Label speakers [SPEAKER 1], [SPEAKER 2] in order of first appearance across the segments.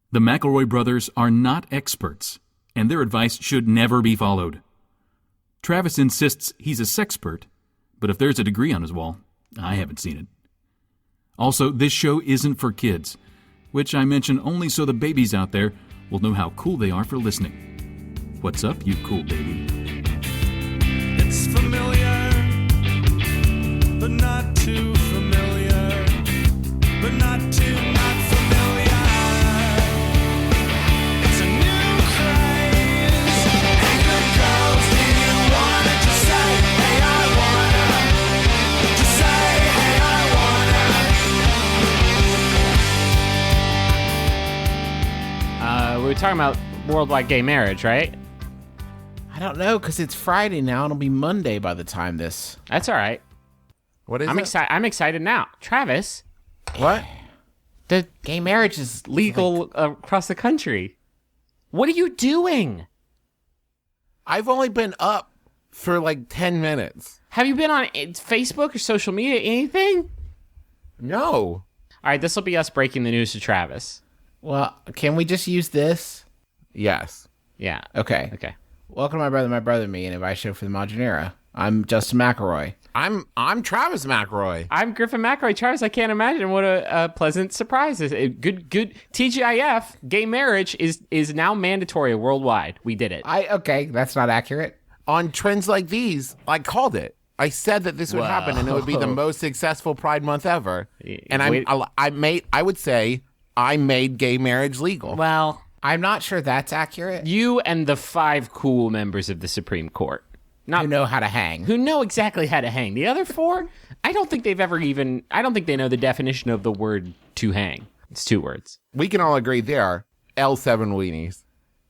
[SPEAKER 1] The McElroy brothers are not experts, and their advice should never be followed. Travis insists he's a sexpert, but if there's a degree on his wall, I haven't seen it. Also, this show isn't for kids, which I mention only so the babies out there will know how cool they are for listening. What's up, you cool baby?
[SPEAKER 2] It's familiar, but not too familiar, but not too not familiar. It's a new craze. Hey, good girls, do you wanna just say, hey, I wanna? Just say, hey, I wanna.
[SPEAKER 3] We were talking about worldwide gay marriage, right?
[SPEAKER 4] I don't know, because it's Friday now, and it'll be Monday by the time this...
[SPEAKER 3] That's all right.
[SPEAKER 5] What is it?
[SPEAKER 3] I'm excited now. Travis,
[SPEAKER 4] What?
[SPEAKER 3] the
[SPEAKER 4] Gay marriage is
[SPEAKER 3] legal across the country. What are you doing?
[SPEAKER 5] I've only been up for like 10 minutes.
[SPEAKER 3] Have you been on Facebook or social media, anything?
[SPEAKER 5] No.
[SPEAKER 3] All right, this will be us breaking the news to Travis.
[SPEAKER 4] Well, can we just use this?
[SPEAKER 5] Yes.
[SPEAKER 3] Yeah.
[SPEAKER 4] Okay.
[SPEAKER 3] Okay.
[SPEAKER 4] Welcome to My Brother, Me, an advice show for the modern era. I'm Justin McElroy.
[SPEAKER 5] I'm Travis McElroy.
[SPEAKER 3] I'm Griffin McElroy. Travis, I can't imagine what a pleasant surprise. Good TGIF, gay marriage is now mandatory worldwide. We did it.
[SPEAKER 4] Okay, that's not accurate.
[SPEAKER 5] On trends like these, I called it. I said that this would happen and it would be the most successful Pride Month ever. And I would say I made gay marriage legal.
[SPEAKER 3] Well,
[SPEAKER 4] I'm not sure that's accurate.
[SPEAKER 3] you and the 5 cool members of the Supreme Court. Not
[SPEAKER 4] Who know how to hang.
[SPEAKER 3] who know exactly how to hang. The other 4, I don't think they know the definition of the word to hang. It's 2 words.
[SPEAKER 5] We can all agree they are L7 weenies.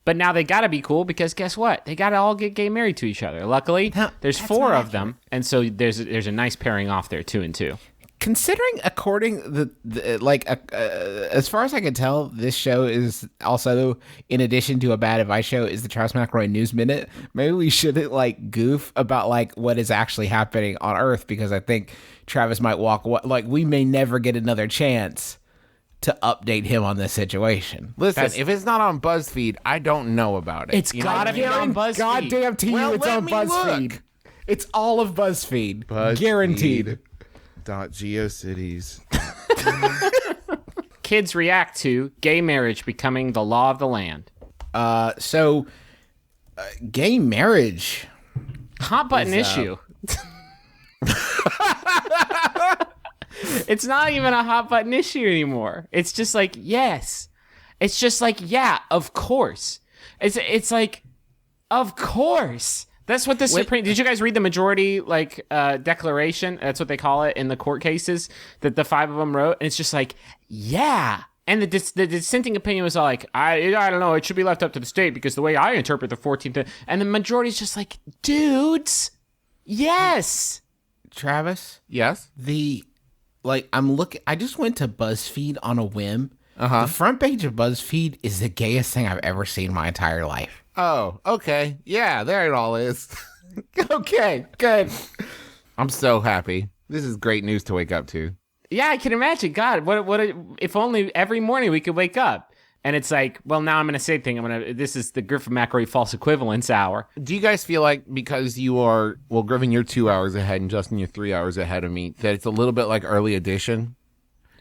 [SPEAKER 3] But now they gotta be cool because guess what? They gotta all get gay married to each other. Luckily, there's 4 of them, and so there's a nice pairing off there, 2 and 2.
[SPEAKER 4] Considering, according as far as I can tell, this show is also, in addition to a bad advice show, is the Travis McElroy News Minute. Maybe we shouldn't goof about what is actually happening on Earth, because I think Travis might walk away. We may never get another chance to update him on this situation.
[SPEAKER 5] Listen, if it's not on BuzzFeed, I don't know about it.
[SPEAKER 3] It's gotta be on BuzzFeed.
[SPEAKER 4] Goddamn to you, it's on BuzzFeed.
[SPEAKER 5] Look.
[SPEAKER 4] It's all of BuzzFeed. Guaranteed.
[SPEAKER 5] .geocities.
[SPEAKER 3] Kids react to gay marriage becoming the law of the land.
[SPEAKER 4] Gay marriage.
[SPEAKER 3] Hot button issue. It's not even a hot button issue anymore. It's just like, yes. It's just like, yeah, of course. It's like, of course. That's what the Supreme... Did you guys read the majority, declaration? That's what they call it in the court cases that the 5 of them wrote. And it's just like, yeah. And the dissenting opinion was all like, I don't know, it should be left up to the state because the way I interpret the 14th... And the majority's just like, dudes, yes.
[SPEAKER 4] Travis?
[SPEAKER 5] Yes?
[SPEAKER 4] I just went to BuzzFeed on a whim. The front page of BuzzFeed is the gayest thing I've ever seen in my entire life.
[SPEAKER 5] Oh, okay. Yeah, there it all is.
[SPEAKER 4] Okay, good.
[SPEAKER 5] I'm so happy. This is great news to wake up to.
[SPEAKER 3] Yeah, I can imagine. God, what if only every morning we could wake up and it's like, well, now I'm going to say thing. This is the Griffin McElroy false equivalence hour.
[SPEAKER 5] Do you guys feel like because you are, well, Griffin, you're 2 hours ahead and Justin, you're 3 hours ahead of me, that it's a little bit like early edition?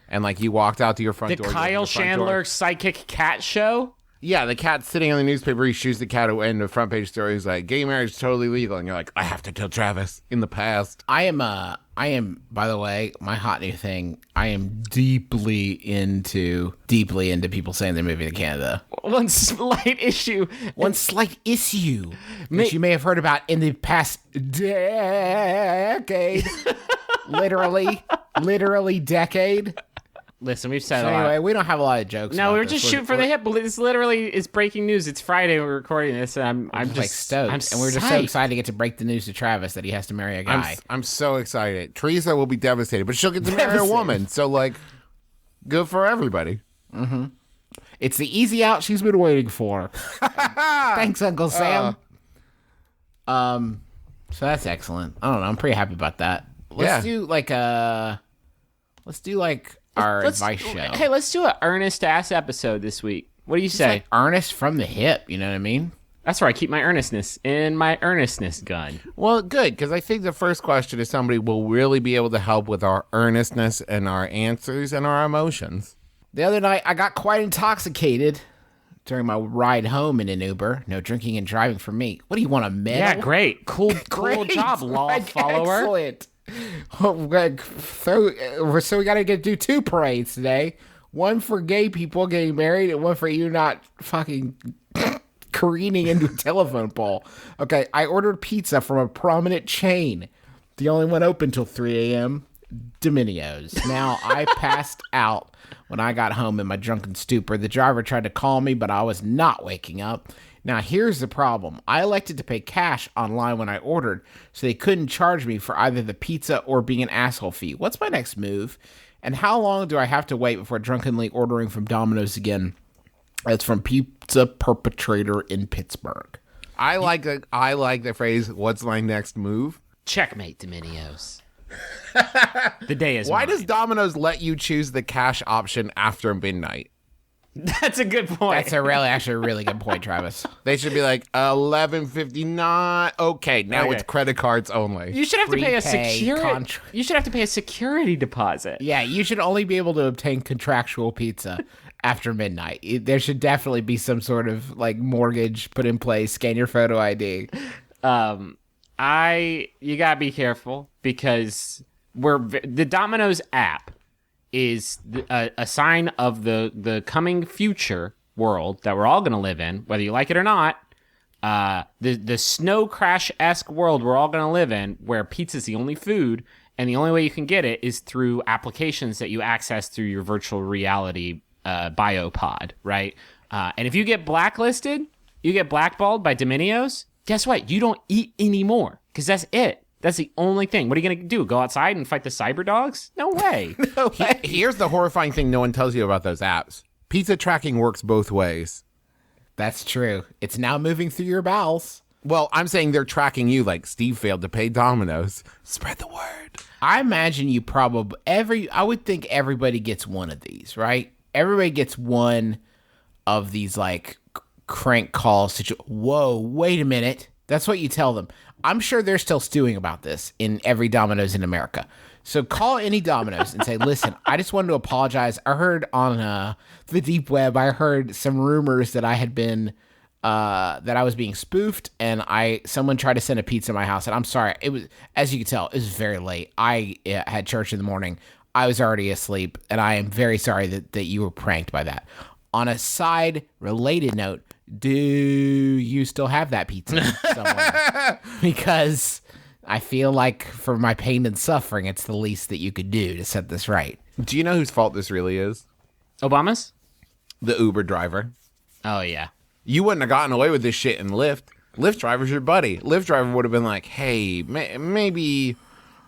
[SPEAKER 5] And you walked out to your front door.
[SPEAKER 3] The Kyle Chandler psychic cat show?
[SPEAKER 5] Yeah, the cat's sitting on the newspaper. He shoots the cat away in the front page story. He's like, gay marriage is totally legal. And you're like, I have to tell Travis in the past.
[SPEAKER 4] I am, by the way, my hot new thing, I am deeply into people saying they're moving to Canada.
[SPEAKER 3] One slight issue
[SPEAKER 4] that you may have heard about in the past decade. literally decade.
[SPEAKER 3] Listen, we've said
[SPEAKER 4] so
[SPEAKER 3] a lot.
[SPEAKER 4] Anyway, we don't have a lot of jokes.
[SPEAKER 3] No, we're just shooting for the hip. This literally is breaking news. It's Friday. We're recording this, and I'm just
[SPEAKER 4] stoked. And we're just so excited to get to break the news to Travis that he has to marry a guy.
[SPEAKER 5] I'm so excited. Teresa will be devastated, but she'll get to marry a woman. So, good for everybody.
[SPEAKER 4] Mm-hmm. It's the easy out she's been waiting for. Thanks, Uncle Sam. So that's excellent. I don't know. I'm pretty happy about that. Let's do our advice show.
[SPEAKER 3] Hey, let's do an earnest ass episode this week. What do you say?
[SPEAKER 4] Like earnest from the hip, you know what I mean?
[SPEAKER 3] That's where I keep my earnestness in my earnestness gun.
[SPEAKER 5] Well, good, because I think the first question is somebody will really be able to help with our earnestness and our answers and our emotions.
[SPEAKER 4] The other night, I got quite intoxicated during my ride home in an Uber. No drinking and driving for me. What do you want, a medal?
[SPEAKER 3] Yeah, great. Cool
[SPEAKER 4] Great.
[SPEAKER 3] job, law
[SPEAKER 4] Like,
[SPEAKER 3] follower.
[SPEAKER 4] Excellent. So we got to do 2 parades today. One for gay people getting married and one for you not fucking careening into a telephone pole. Okay, I ordered pizza from a prominent chain. The only one open till 3 a.m., Domino's. Now, I passed out when I got home in my drunken stupor. The driver tried to call me, but I was not waking up. Now, here's the problem. I elected to pay cash online when I ordered, so they couldn't charge me for either the pizza or being an asshole fee. What's my next move? And how long do I have to wait before drunkenly ordering from Domino's again? That's from Pizza Perpetrator in Pittsburgh.
[SPEAKER 5] I like the phrase, what's my next move?
[SPEAKER 3] Checkmate, Domino's. The day is
[SPEAKER 5] Why
[SPEAKER 3] mine.
[SPEAKER 5] does Domino's let you choose the cash option after midnight?
[SPEAKER 3] That's a good point.
[SPEAKER 4] That's actually a really good point, Travis.
[SPEAKER 5] They should be like 11:59. Okay, now
[SPEAKER 3] Okay.
[SPEAKER 5] it's credit cards only.
[SPEAKER 3] You should have to pay a
[SPEAKER 4] Prepay
[SPEAKER 3] security. You should have to pay a security deposit.
[SPEAKER 4] Yeah, you should only be able to obtain contractual pizza after midnight. There should definitely be some sort of like mortgage put in place, scan your photo ID.
[SPEAKER 3] You gotta be careful because the Domino's app is a sign of the coming future world that we're all gonna live in, whether you like it or not. The snow crash-esque world we're all gonna live in, where pizza's the only food, and the only way you can get it is through applications that you access through your virtual reality biopod, right? And if you get blacklisted, you get blackballed by Domino's, guess what? You don't eat anymore, because that's it. That's the only thing. What are you going to do? Go outside and fight the cyber dogs? No way.
[SPEAKER 5] Here's the horrifying thing no one tells you about those apps. Pizza tracking works both ways.
[SPEAKER 4] That's true. It's now moving through your bowels.
[SPEAKER 5] Well, I'm saying they're tracking you like Steve failed to pay Domino's. Spread the word.
[SPEAKER 4] I imagine you I would think everybody gets one of these, right? Everybody gets one of these like crank calls. Whoa, wait a minute. That's what you tell them. I'm sure they're still stewing about this in every Domino's in America. So call any Domino's and say, listen, I just wanted to apologize. I heard on the deep web, I heard some rumors that I had been, that I was being spoofed, and someone tried to send a pizza to my house. And I'm sorry. It was, as you can tell, it was very late. I had church in the morning. I was already asleep, and I am very sorry that you were pranked by that. On a side related note, do you still have that pizza somewhere? Because I feel like for my pain and suffering, it's the least that you could do to set this right.
[SPEAKER 5] Do you know whose fault this really is?
[SPEAKER 3] Obama's?
[SPEAKER 5] The Uber driver.
[SPEAKER 3] Oh, yeah.
[SPEAKER 5] You wouldn't have gotten away with this shit in Lyft. Lyft driver's your buddy. Lyft driver would have been like, hey, maybe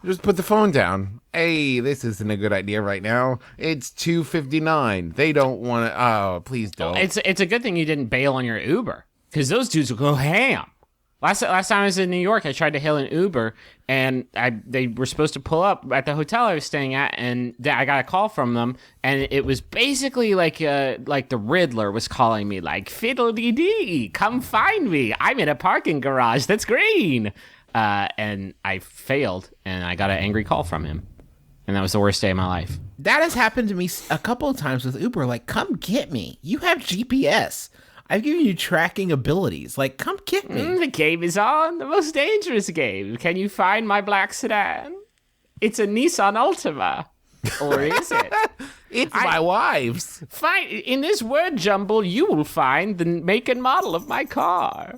[SPEAKER 5] just put the phone down. Hey, this isn't a good idea right now. It's 2:59. They don't want to. Oh, please don't.
[SPEAKER 3] It's a good thing you didn't bail on your Uber, because those dudes will go ham. Last time I was in New York, I tried to hail an Uber, and they were supposed to pull up at the hotel I was staying at, and I got a call from them, and it was basically like the Riddler was calling me, like, fiddle-dee-dee, come find me. I'm in a parking garage that's green. And I failed, and I got an angry call from him. And that was the worst day of my life.
[SPEAKER 4] That has happened to me a couple of times with Uber. Like, come get me. You have GPS. I've given you tracking abilities. Like, come get me.
[SPEAKER 3] The game is on. The most dangerous game. Can you find my black sedan? It's a Nissan Altima. Or is it?
[SPEAKER 5] It's my wife's.
[SPEAKER 3] In this word jumble, you will find the make and model of my car.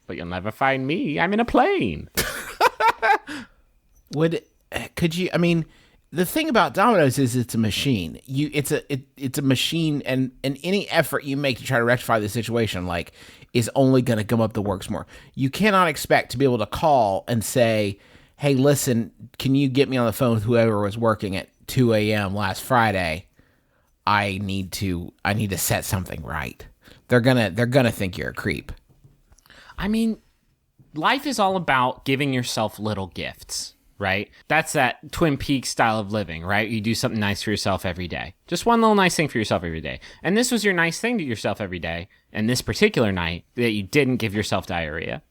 [SPEAKER 3] But you'll never find me. I'm in a plane.
[SPEAKER 4] Could you? I mean, the thing about Domino's is it's a machine. It's a machine, and any effort you make to try to rectify the situation, like, is only going to come up the works more. You cannot expect to be able to call and say, "Hey, listen, can you get me on the phone with whoever was working at 2 a.m. last Friday? I need to set something right." They're gonna think you're a creep.
[SPEAKER 3] I mean, life is all about giving yourself little gifts. right? That's that Twin Peaks style of living, right? You do something nice for yourself every day. Just one little nice thing for yourself every day. And this was your nice thing to yourself every day. And this particular night that you didn't give yourself diarrhea.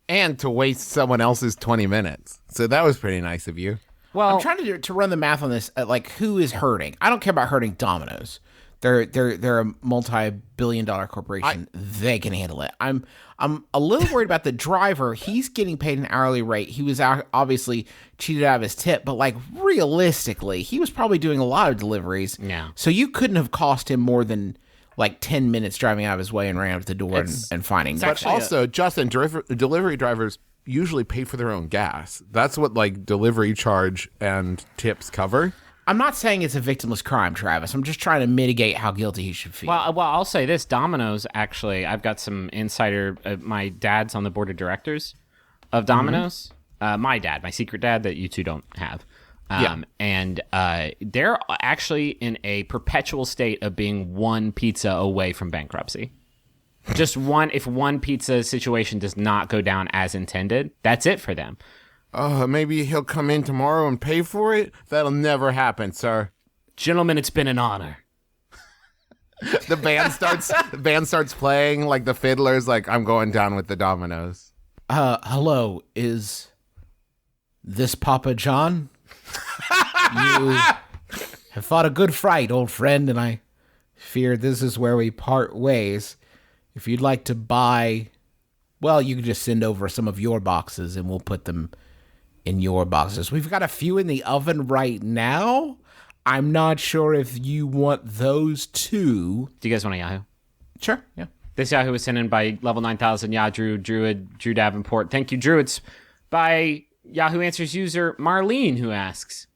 [SPEAKER 5] And to waste someone else's 20 minutes. So that was pretty nice of you.
[SPEAKER 3] Well,
[SPEAKER 4] I'm trying to run the math on this. Like, who is hurting? I don't care about hurting Domino's. They're a multi-billion-dollar corporation. They can handle it. I'm a little worried about the driver. He's getting paid an hourly rate. He was obviously cheated out of his tip, but like realistically, he was probably doing a lot of deliveries.
[SPEAKER 3] Yeah.
[SPEAKER 4] So you couldn't have cost him more than like 10 minutes driving out of his way and ran up the door and finding.
[SPEAKER 5] But also, Justin, delivery drivers usually pay for their own gas. That's what like delivery charge and tips cover.
[SPEAKER 4] I'm not saying it's a victimless crime, Travis. I'm just trying to mitigate how guilty he should feel.
[SPEAKER 3] well, I'll say this. Domino's, actually, I've got some insider. My dad's on the board of directors of Domino's. My dad, my secret dad that you two don't have. And they're actually in a perpetual state of being one pizza away from bankruptcy. Just one. If one pizza situation does not go down as intended, that's it for them.
[SPEAKER 5] Maybe he'll come in tomorrow and pay for it? That'll never happen, sir.
[SPEAKER 3] Gentlemen, it's been an honor.
[SPEAKER 5] The band starts playing, like the fiddler's like, I'm going down with the Dominoes.
[SPEAKER 4] Hello, is this Papa John? You have fought a good fight, old friend, and I fear this is where we part ways. If you'd like to buy, well, you can just send over some of your boxes and we'll put them in your boxes. We've got a few in the oven right now. I'm not sure if you want those too.
[SPEAKER 3] Do you guys want a Yahoo?
[SPEAKER 4] Sure, yeah.
[SPEAKER 3] This Yahoo was sent in by Level 9000, Drew Davenport. Thank you, Drew. It's by Yahoo Answers user Marlene, who asks,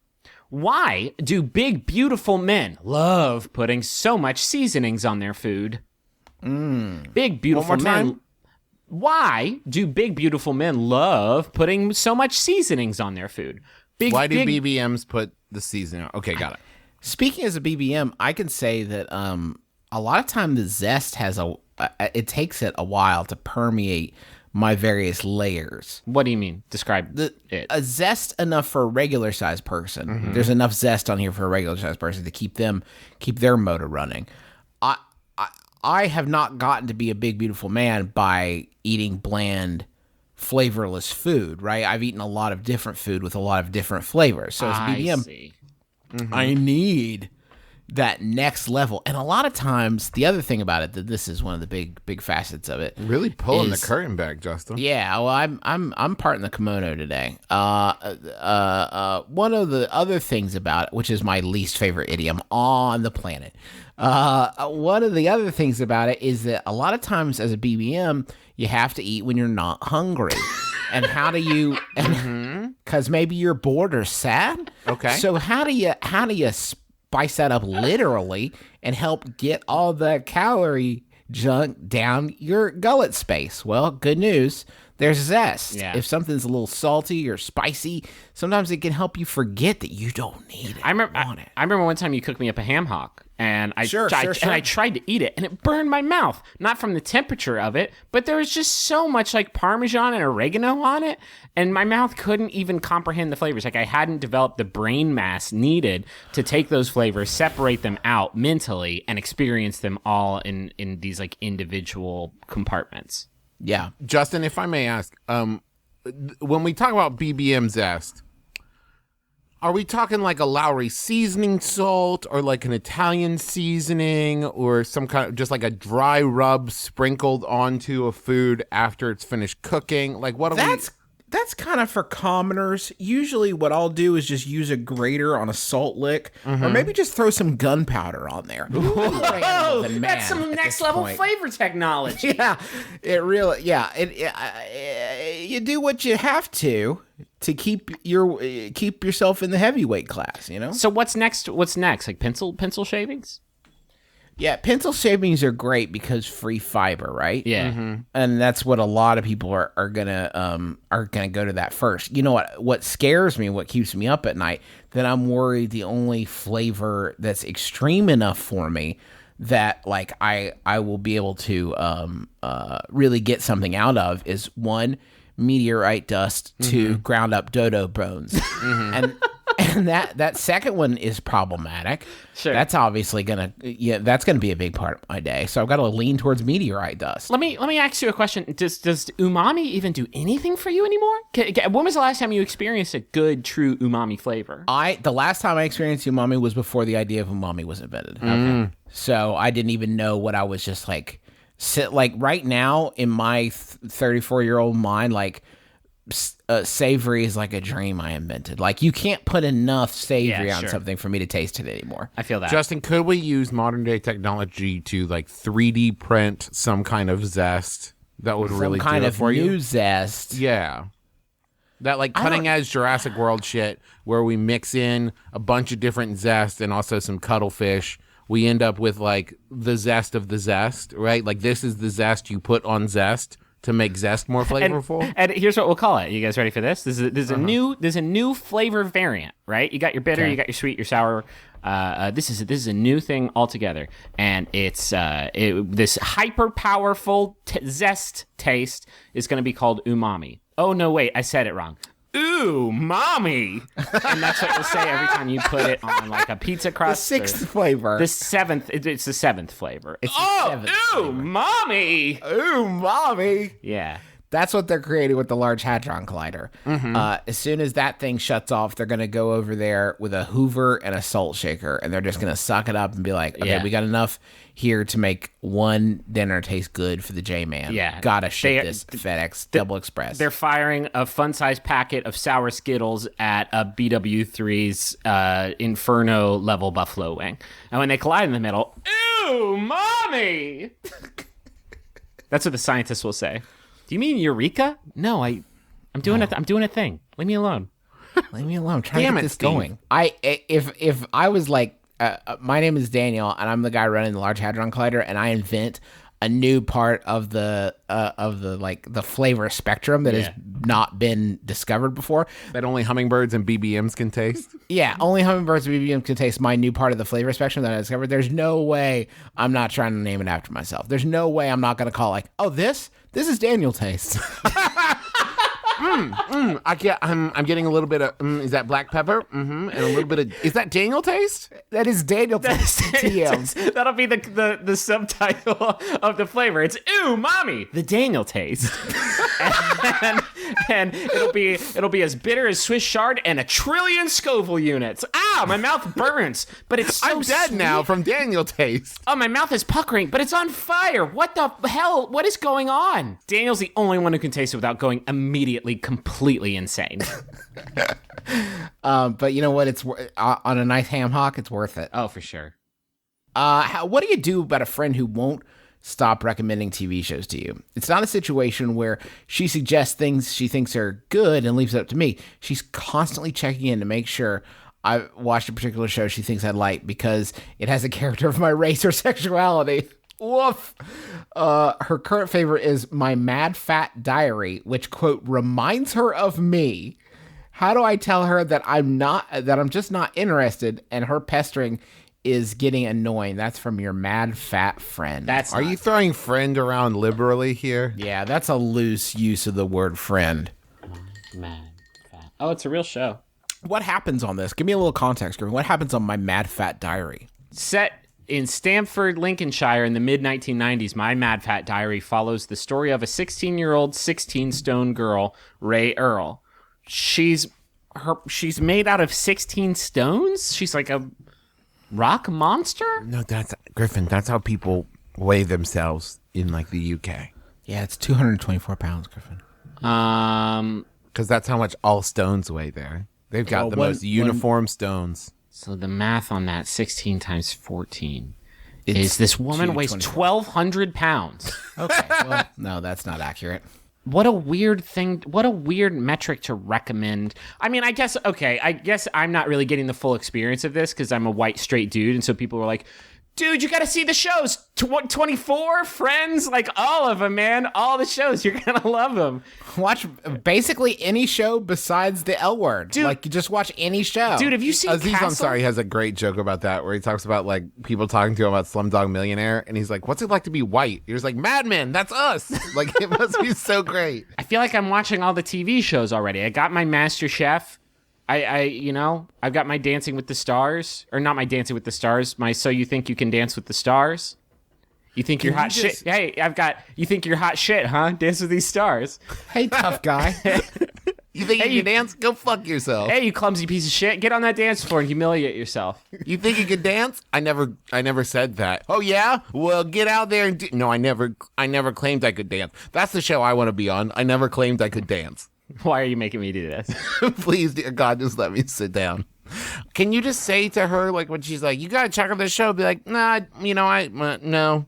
[SPEAKER 3] why do big, beautiful men love putting so much seasonings on their food? Big, beautiful
[SPEAKER 5] One more
[SPEAKER 3] men.
[SPEAKER 5] time?
[SPEAKER 3] Why do big, beautiful men love putting so much seasonings on their food?
[SPEAKER 5] Why do BBMs put the seasoning? Okay, got it.
[SPEAKER 4] Speaking as a BBM, I can say that a lot of time the zest has it takes it a while to permeate my various layers.
[SPEAKER 3] What do you mean? Describe it.
[SPEAKER 4] A zest enough for a regular sized person. Mm-hmm. There's enough zest on here for a regular sized person to keep their motor running. I have not gotten to be a big, beautiful man by eating bland, flavorless food, right? I've eaten a lot of different food with a lot of different flavors. So as a BBM, I need that next level. And a lot of times, the other thing about it, that this is one of the big facets of it.
[SPEAKER 5] Really pulling the curtain back, Justin.
[SPEAKER 4] Yeah, well, I'm parting the kimono today. One of the other things about it, which is my least favorite idiom on the planet. One of the other things about it is that a lot of times as a BBM, you have to eat when you're not hungry. And how do you? Because maybe you're bored or sad.
[SPEAKER 5] Okay.
[SPEAKER 4] So how do you spice that up literally and help get all the calorie junk down your gullet space? Well, good news. There's zest.
[SPEAKER 3] Yeah.
[SPEAKER 4] If something's a little salty or spicy, sometimes it can help you forget that you don't need it.
[SPEAKER 3] I remember one time you cooked me up a ham hock, and I tried to eat it, and it burned my mouth. Not from the temperature of it, but there was just so much like Parmesan and oregano on it, and my mouth couldn't even comprehend the flavors. Like I hadn't developed the brain mass needed to take those flavors, separate them out mentally, and experience them all in these like individual compartments.
[SPEAKER 4] Yeah.
[SPEAKER 5] Justin, if I may ask, when we talk about BBM zest, are we talking like a Lowry seasoning salt or like an Italian seasoning or some kind of just like a dry rub sprinkled onto a food after it's finished cooking? Like what are
[SPEAKER 4] That's kind of for commoners. Usually what I'll do is just use a grater on a salt lick or maybe just throw some gunpowder on there.
[SPEAKER 3] Oh, that's some next level flavor technology.
[SPEAKER 4] Yeah, it really, you do what you have to keep yourself in the heavyweight class, you know?
[SPEAKER 3] So what's next? Like pencil shavings?
[SPEAKER 4] Yeah, pencil shavings are great because free fiber, right?
[SPEAKER 3] Yeah.
[SPEAKER 4] And that's what a lot of people are gonna go to that first. You know what scares me, what keeps me up at night, that I'm worried the only flavor that's extreme enough for me that like I will be able to really get something out of is one, meteorite dust to ground up dodo bones. And that second one is problematic.
[SPEAKER 3] Sure.
[SPEAKER 4] That's obviously gonna be a big part of my day. So I've got to lean towards meteorite dust.
[SPEAKER 3] Let me ask you a question. Does umami even do anything for you anymore? When was the last time you experienced a good, true umami flavor?
[SPEAKER 4] The last time I experienced umami was before the idea of umami was invented. Okay. So I didn't even know what I was just like. Right now in my 34-year-old mind, like savory is like a dream I invented. Like you can't put enough savory on something for me to taste it anymore.
[SPEAKER 3] I feel that.
[SPEAKER 5] Justin, could we use modern day technology to like 3D print some kind of zest that would really
[SPEAKER 4] kind
[SPEAKER 5] do it
[SPEAKER 4] of
[SPEAKER 5] for
[SPEAKER 4] new
[SPEAKER 5] you?
[SPEAKER 4] zest.
[SPEAKER 5] Yeah. That like cutting edge Jurassic World shit where we mix in a bunch of different zest and also some cuttlefish. We end up with like the zest of the zest, right? Like this is the zest you put on zest to make zest more flavorful.
[SPEAKER 3] And here's what we'll call it. You guys ready for this? This is a new flavor variant, right? You got your bitter, you got your sweet, your sour. This is a new thing altogether, and it's this hyper powerful zest taste is going to be called umami. Oh no, wait, I said it wrong. Ooh, mommy, and that's what you'll say every time you put it on like a pizza crust.
[SPEAKER 4] The sixth flavor.
[SPEAKER 3] The seventh. It's the seventh flavor.
[SPEAKER 4] It's the seventh flavor.
[SPEAKER 3] Mommy.
[SPEAKER 4] Ooh, mommy.
[SPEAKER 3] Yeah.
[SPEAKER 4] That's what they're creating with the Large Hadron Collider. As soon as that thing shuts off, they're going to go over there with a Hoover and a salt shaker, and they're just going to suck it up and be like, okay, we got enough here to make one dinner taste good for the J-Man.
[SPEAKER 3] Yeah.
[SPEAKER 4] Gotta ship this FedEx Double Express.
[SPEAKER 3] They're firing a fun-sized packet of sour Skittles at a BW3's Inferno level buffalo wing. And when they collide in the middle, ew, mommy! That's what the scientists will say. Do you mean Eureka? No, I'm doing I'm doing a thing. Leave me alone.
[SPEAKER 4] Leave me alone. I'm trying to
[SPEAKER 5] Damn
[SPEAKER 4] get
[SPEAKER 5] it,
[SPEAKER 4] this
[SPEAKER 5] Steve.
[SPEAKER 4] going. If I was like, my name is Daniel, and I'm the guy running the Large Hadron Collider, and I invent a new part of the flavor spectrum that has not been discovered before.
[SPEAKER 5] That only hummingbirds and BBMs can taste.
[SPEAKER 4] Yeah, only hummingbirds and BBM can taste my new part of the flavor spectrum that I discovered. There's no way I'm not trying to name it after myself. There's no way I'm not going to call like, oh, this is Daniel taste.
[SPEAKER 5] I'm getting a little bit of is that black pepper? And a little bit of is that Daniel taste?
[SPEAKER 4] That is Daniel taste. TM.
[SPEAKER 3] That'll be the subtitle of the flavor. It's ew, mommy, the Daniel taste, and it'll be as bitter as Swiss chard and 1 trillion Scoville units. Ow, my mouth burns, but it's so
[SPEAKER 5] I'm dead
[SPEAKER 3] sweet.
[SPEAKER 5] now from Daniel taste.
[SPEAKER 3] Oh, my mouth is puckering, but it's on fire. What the hell? What is going on? Daniel's the only one who can taste it without going immediately completely insane.
[SPEAKER 4] But you know what? It's on a nice ham hock. It's worth it.
[SPEAKER 3] Oh, for sure.
[SPEAKER 4] What do you do about a friend who won't stop recommending TV shows to you? It's not a situation where she suggests things she thinks are good and leaves it up to me. She's constantly checking in to make sure I watched a particular show she thinks I like because it has a character of my race or sexuality. Woof. Her current favorite is My Mad Fat Diary, which, quote, reminds her of me. How do I tell her that I'm just not interested, and her pestering is getting annoying? That's from your mad fat friend.
[SPEAKER 5] Are you throwing friend around liberally here?
[SPEAKER 4] Yeah, that's a loose use of the word friend.
[SPEAKER 3] Mad Fat. Oh, it's a real show.
[SPEAKER 4] What happens on this? Give me a little context, Griffin. What happens on My Mad Fat Diary?
[SPEAKER 3] Set in Stamford, Lincolnshire in the mid-1990s, My Mad Fat Diary follows the story of a 16-year-old, 16-stone girl, Ray Earl. She's made out of 16 stones? She's like a rock monster?
[SPEAKER 5] No, that's Griffin. That's how people weigh themselves in like the UK.
[SPEAKER 4] Yeah, it's 224 pounds, Griffin.
[SPEAKER 5] Because that's how much all stones weigh there. They've got the most uniform stones.
[SPEAKER 3] So the math on that, 16 times 14, is this woman weighs 1,200 pounds.
[SPEAKER 4] Okay, well, no, that's not accurate.
[SPEAKER 3] What a weird thing. What a weird metric to recommend. I mean, I guess I'm not really getting the full experience of this because I'm a white straight dude. And so people were like, Dude, you got to see the shows. 24, Friends, like all of them, man. All the shows. You're going to love them.
[SPEAKER 4] Watch basically any show besides the L Word.
[SPEAKER 3] Dude.
[SPEAKER 4] Like, you just watch any show.
[SPEAKER 3] Dude, have you seen
[SPEAKER 5] Aziz
[SPEAKER 3] Castle?
[SPEAKER 5] Ansari has a great joke about that where he talks about like people talking to him about Slumdog Millionaire, and he's like, "What's it like to be white?" You're just like, "Mad Men, that's us." Like it must be so great.
[SPEAKER 3] I feel like I'm watching all the TV shows already. I got my Master Chef. I've got my Dancing with the Stars, or not my Dancing with the Stars, my So You Think You Can Dance with the Stars. You think you're hot shit? Hey, you think you're hot shit, huh? Dance with these stars.
[SPEAKER 4] Hey, tough guy.
[SPEAKER 5] You think you can dance? Go fuck yourself.
[SPEAKER 3] Hey, you clumsy piece of shit. Get on that dance floor and humiliate yourself.
[SPEAKER 5] You think you can dance? I never said that. Oh yeah? Well, get out there and no, I never claimed I could dance. That's the show I want to be on. I never claimed I could dance.
[SPEAKER 3] Why are you making me do this?
[SPEAKER 5] Please, dear God, just let me sit down. Can you just say to her, like, when she's like, you gotta check out this show, be like, nah, no.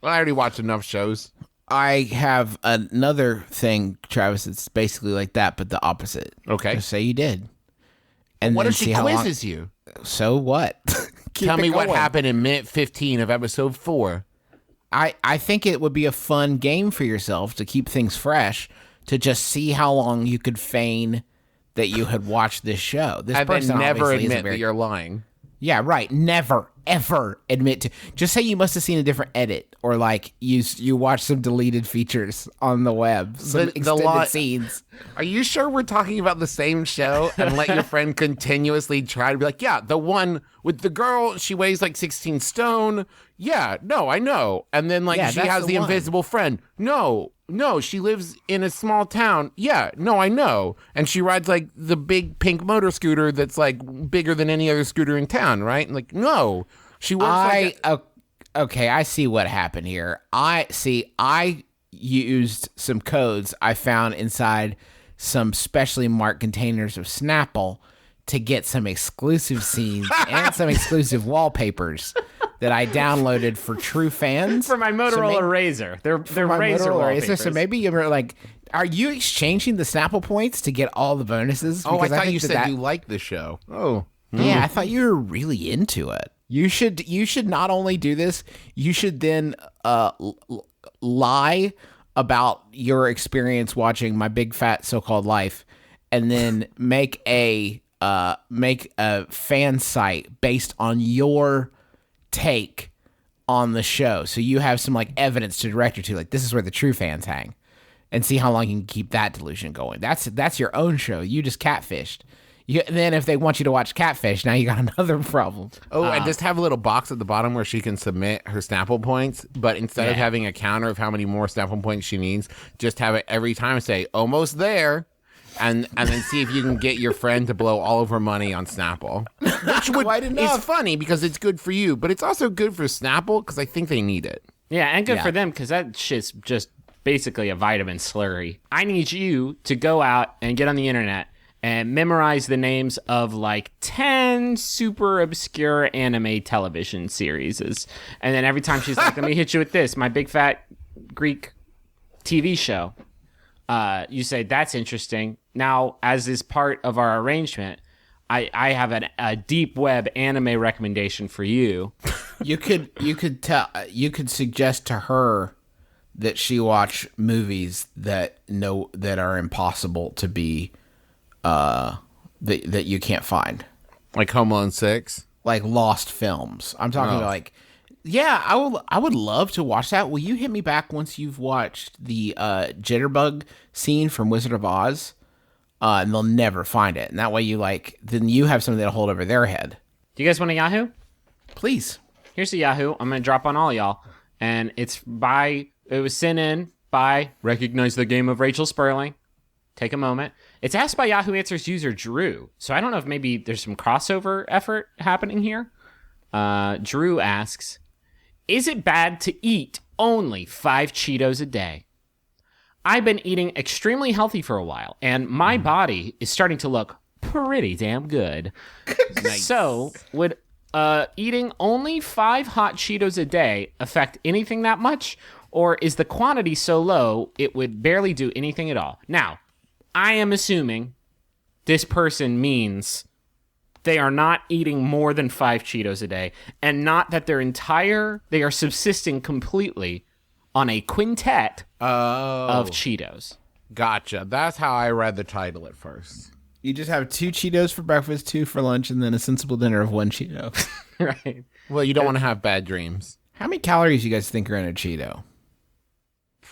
[SPEAKER 5] I already watched enough shows.
[SPEAKER 4] I have another thing, Travis, it's basically like that, but the opposite.
[SPEAKER 5] Okay.
[SPEAKER 4] Just say you did. And
[SPEAKER 5] What
[SPEAKER 4] then
[SPEAKER 5] if she
[SPEAKER 4] see how long-
[SPEAKER 5] quizzes you?
[SPEAKER 4] So what? Keep
[SPEAKER 5] Tell
[SPEAKER 4] it
[SPEAKER 5] me what
[SPEAKER 4] going.
[SPEAKER 5] happened in minute 15 of episode 4.
[SPEAKER 4] I think it would be a fun game for yourself to keep things fresh, to just see how long you could feign that you had watched this show. This
[SPEAKER 5] And then
[SPEAKER 4] person
[SPEAKER 5] never
[SPEAKER 4] obviously isn't
[SPEAKER 5] admit
[SPEAKER 4] very-
[SPEAKER 5] that you're lying.
[SPEAKER 4] Yeah, right. Never, ever admit to. Just say you must have seen a different edit, or like you watched some deleted features on the web, some extended scenes.
[SPEAKER 5] Are you sure we're talking about the same show? And let your friend continuously try to be like, yeah, the one with the girl, she weighs like 16 stone. Yeah, no, I know. And then like
[SPEAKER 4] Yeah,
[SPEAKER 5] she
[SPEAKER 4] that's
[SPEAKER 5] has the
[SPEAKER 4] the one.
[SPEAKER 5] invisible friend. No, she lives in a small town. Yeah, no, I know. And she rides like the big pink motor scooter that's like bigger than any other scooter in town, right? And, like, no, she works
[SPEAKER 4] Okay, I see what happened here. I used some codes I found inside some specially marked containers of Snapple to get some exclusive scenes and some exclusive wallpapers that I downloaded for true fans.
[SPEAKER 3] For my Motorola Razr. They're
[SPEAKER 4] My
[SPEAKER 3] Razr
[SPEAKER 4] Motorola
[SPEAKER 3] wallpapers.
[SPEAKER 4] Razr. So maybe you were like, are you exchanging the Snapple points to get all the bonuses?
[SPEAKER 5] Oh, I
[SPEAKER 4] Because
[SPEAKER 5] thought
[SPEAKER 4] think
[SPEAKER 5] you
[SPEAKER 4] that
[SPEAKER 5] said
[SPEAKER 4] that-
[SPEAKER 5] you liked the show. Oh.
[SPEAKER 4] Yeah, I thought you were really into it. You should not only do this, you should then lie about your experience watching My Big Fat So-Called Life, and then make a fan site based on your take on the show. So you have some like evidence to direct you to, like, this is where the true fans hang, and see how long you can keep that delusion going. That's your own show. You just catfished. Then if they want you to watch Catfish, now you got another problem.
[SPEAKER 5] Oh, and just have a little box at the bottom where she can submit her Snapple points, but instead of having a counter of how many more Snapple points she needs, just have it every time say, almost there, and then see if you can get your friend to blow all of her money on Snapple. Which
[SPEAKER 4] Quite enough.
[SPEAKER 5] is funny because it's good for you, but it's also good for Snapple because I think they need it.
[SPEAKER 3] Yeah, and good
[SPEAKER 4] Yeah.
[SPEAKER 3] for them because that shit's just basically a vitamin slurry. I need you to go out and get on the internet and memorize the names of like 10 super obscure anime television series. And then every time she's like, let me hit you with this, My Big Fat Greek TV show. You say, that's interesting. Now, as is part of our arrangement, I have a deep web anime recommendation for you.
[SPEAKER 4] You could suggest to her that she watch movies that are impossible to be that you can't find,
[SPEAKER 5] Like Home Alone 6.
[SPEAKER 4] like lost films. I'm talking about like, yeah, I would love to watch that. Will you hit me back once you've watched the Jitterbug scene from Wizard of Oz? And they'll never find it, and that way then you have something that'll hold over their head.
[SPEAKER 3] Do you guys want a Yahoo?
[SPEAKER 4] Please.
[SPEAKER 3] Here's a Yahoo. I'm going to drop on all y'all. And it was sent in by Recognize the Game of Rachel Sperling. Take a moment. It's asked by Yahoo Answers user Drew. So I don't know if maybe there's some crossover effort happening here. Drew asks, is it bad to eat only 5 Cheetos a day? I've been eating extremely healthy for a while, and my body is starting to look pretty damn good. So would eating only 5 hot Cheetos a day affect anything that much? Or is the quantity so low it would barely do anything at all? Now, I am assuming this person means they are not eating more than 5 Cheetos a day, and not that they are subsisting completely on a quintet of Cheetos.
[SPEAKER 5] Gotcha. That's how I read the title at first.
[SPEAKER 4] You just have 2 Cheetos for breakfast, 2 for lunch, and then a sensible dinner of 1 Cheeto.
[SPEAKER 3] Right.
[SPEAKER 5] Well, you don't want to have bad dreams.
[SPEAKER 4] How many calories do you guys think are in a Cheeto?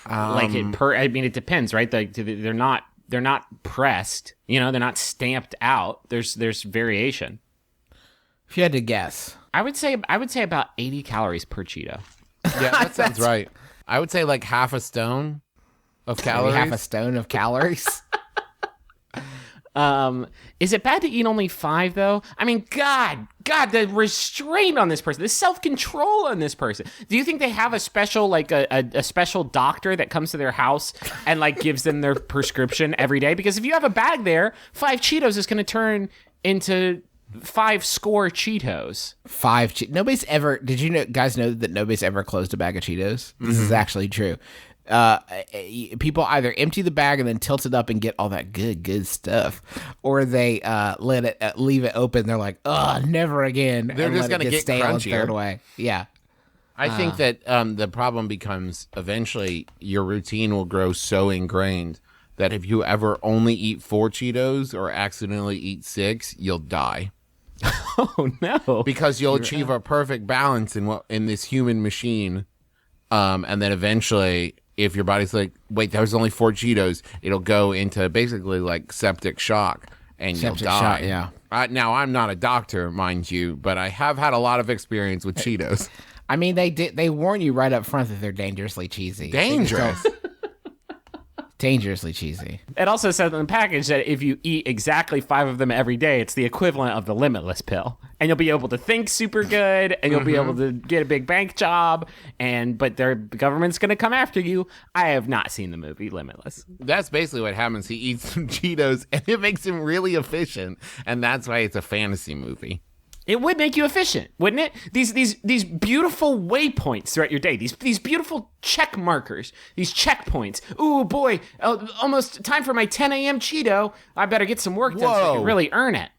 [SPEAKER 3] I mean, it depends, right? They're not pressed. They're not stamped out. There's variation.
[SPEAKER 4] If you had to guess.
[SPEAKER 3] I would say about 80 calories per Cheeto.
[SPEAKER 5] Yeah, that sounds right. I would say like half a stone of
[SPEAKER 4] Maybe
[SPEAKER 5] calories.
[SPEAKER 4] half a stone of calories.
[SPEAKER 3] Is it bad to eat only 5 though? I mean, God, the restraint on this person, the self-control on this person. Do you think they have a special, like a special doctor that comes to their house and like gives them their prescription every day? Because if you have a bag there, 5 Cheetos is going to turn into 5 score Cheetos.
[SPEAKER 4] 5 Nobody's ever. Did you guys know that nobody's ever closed a bag of Cheetos? This is actually true. People either empty the bag and then tilt it up and get all that good stuff, or they leave it open. They're like, oh, never again.
[SPEAKER 5] They're
[SPEAKER 4] and
[SPEAKER 5] just
[SPEAKER 4] let it
[SPEAKER 5] gonna get
[SPEAKER 4] stale and
[SPEAKER 5] crunchier.
[SPEAKER 4] throw it away. Yeah.
[SPEAKER 5] I think that the problem becomes eventually your routine will grow so ingrained that if you ever only eat 4 Cheetos or accidentally eat 6, you'll die.
[SPEAKER 3] Oh no!
[SPEAKER 5] Because you'll achieve a perfect balance in this human machine, and then eventually, if your body's like, wait, there was only 4 Cheetos, it'll go into basically like septic shock, and you'll
[SPEAKER 4] Septic
[SPEAKER 5] die.
[SPEAKER 4] shock, yeah.
[SPEAKER 5] Now, I'm not a doctor, mind you, but I have had a lot of experience with Cheetos.
[SPEAKER 4] I mean, they warn you right up front that they're dangerously cheesy.
[SPEAKER 5] Dangerous.
[SPEAKER 4] Dangerously cheesy.
[SPEAKER 3] It also says in the package that if you eat exactly 5 of them every day, it's the equivalent of the Limitless pill. And you'll be able to think super good, and you'll be able to get a big bank job, but the government's going to come after you. I have not seen the movie Limitless.
[SPEAKER 5] That's basically what happens. He eats some Cheetos, and it makes him really efficient, and that's why it's a fantasy movie.
[SPEAKER 3] It would make you efficient, wouldn't it? These beautiful waypoints throughout your day, these beautiful check markers, these checkpoints. Ooh, boy, almost time for my 10 a.m. Cheeto. I better get some work done so I can
[SPEAKER 5] Whoa.
[SPEAKER 3] really earn it.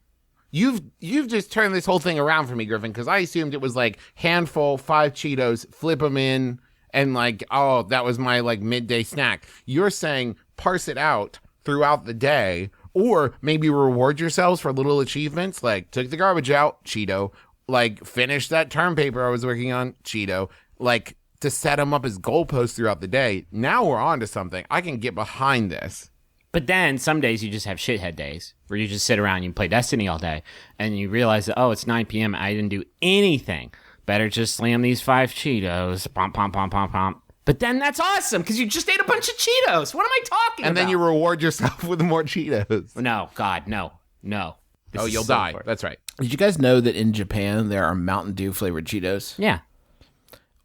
[SPEAKER 5] You've just turned this whole thing around for me, Griffin, because I assumed it was like handful, 5 Cheetos, flip them in, and like, oh, that was my like midday snack. You're saying parse it out throughout the day, or maybe reward yourselves for little achievements, like took the garbage out, Cheeto, like finished that term paper I was working on, Cheeto, like to set them up as goalposts throughout the day. Now we're on to something. I can get behind this.
[SPEAKER 3] But then some days you just have shithead days where you just sit around and you play Destiny all day and you realize that, oh, it's 9 p.m. I didn't do anything. Better just slam these 5 Cheetos. Pomp, pomp, pomp, pomp, pomp. But then that's awesome because you just ate a bunch of Cheetos. What am I talking about?
[SPEAKER 5] And then you reward yourself with more Cheetos.
[SPEAKER 3] No, God, no. This
[SPEAKER 5] Oh,
[SPEAKER 3] is
[SPEAKER 5] you'll
[SPEAKER 3] so
[SPEAKER 5] die.
[SPEAKER 3] important.
[SPEAKER 5] That's right.
[SPEAKER 4] Did you guys know that in Japan there are Mountain Dew flavored Cheetos?
[SPEAKER 3] Yeah.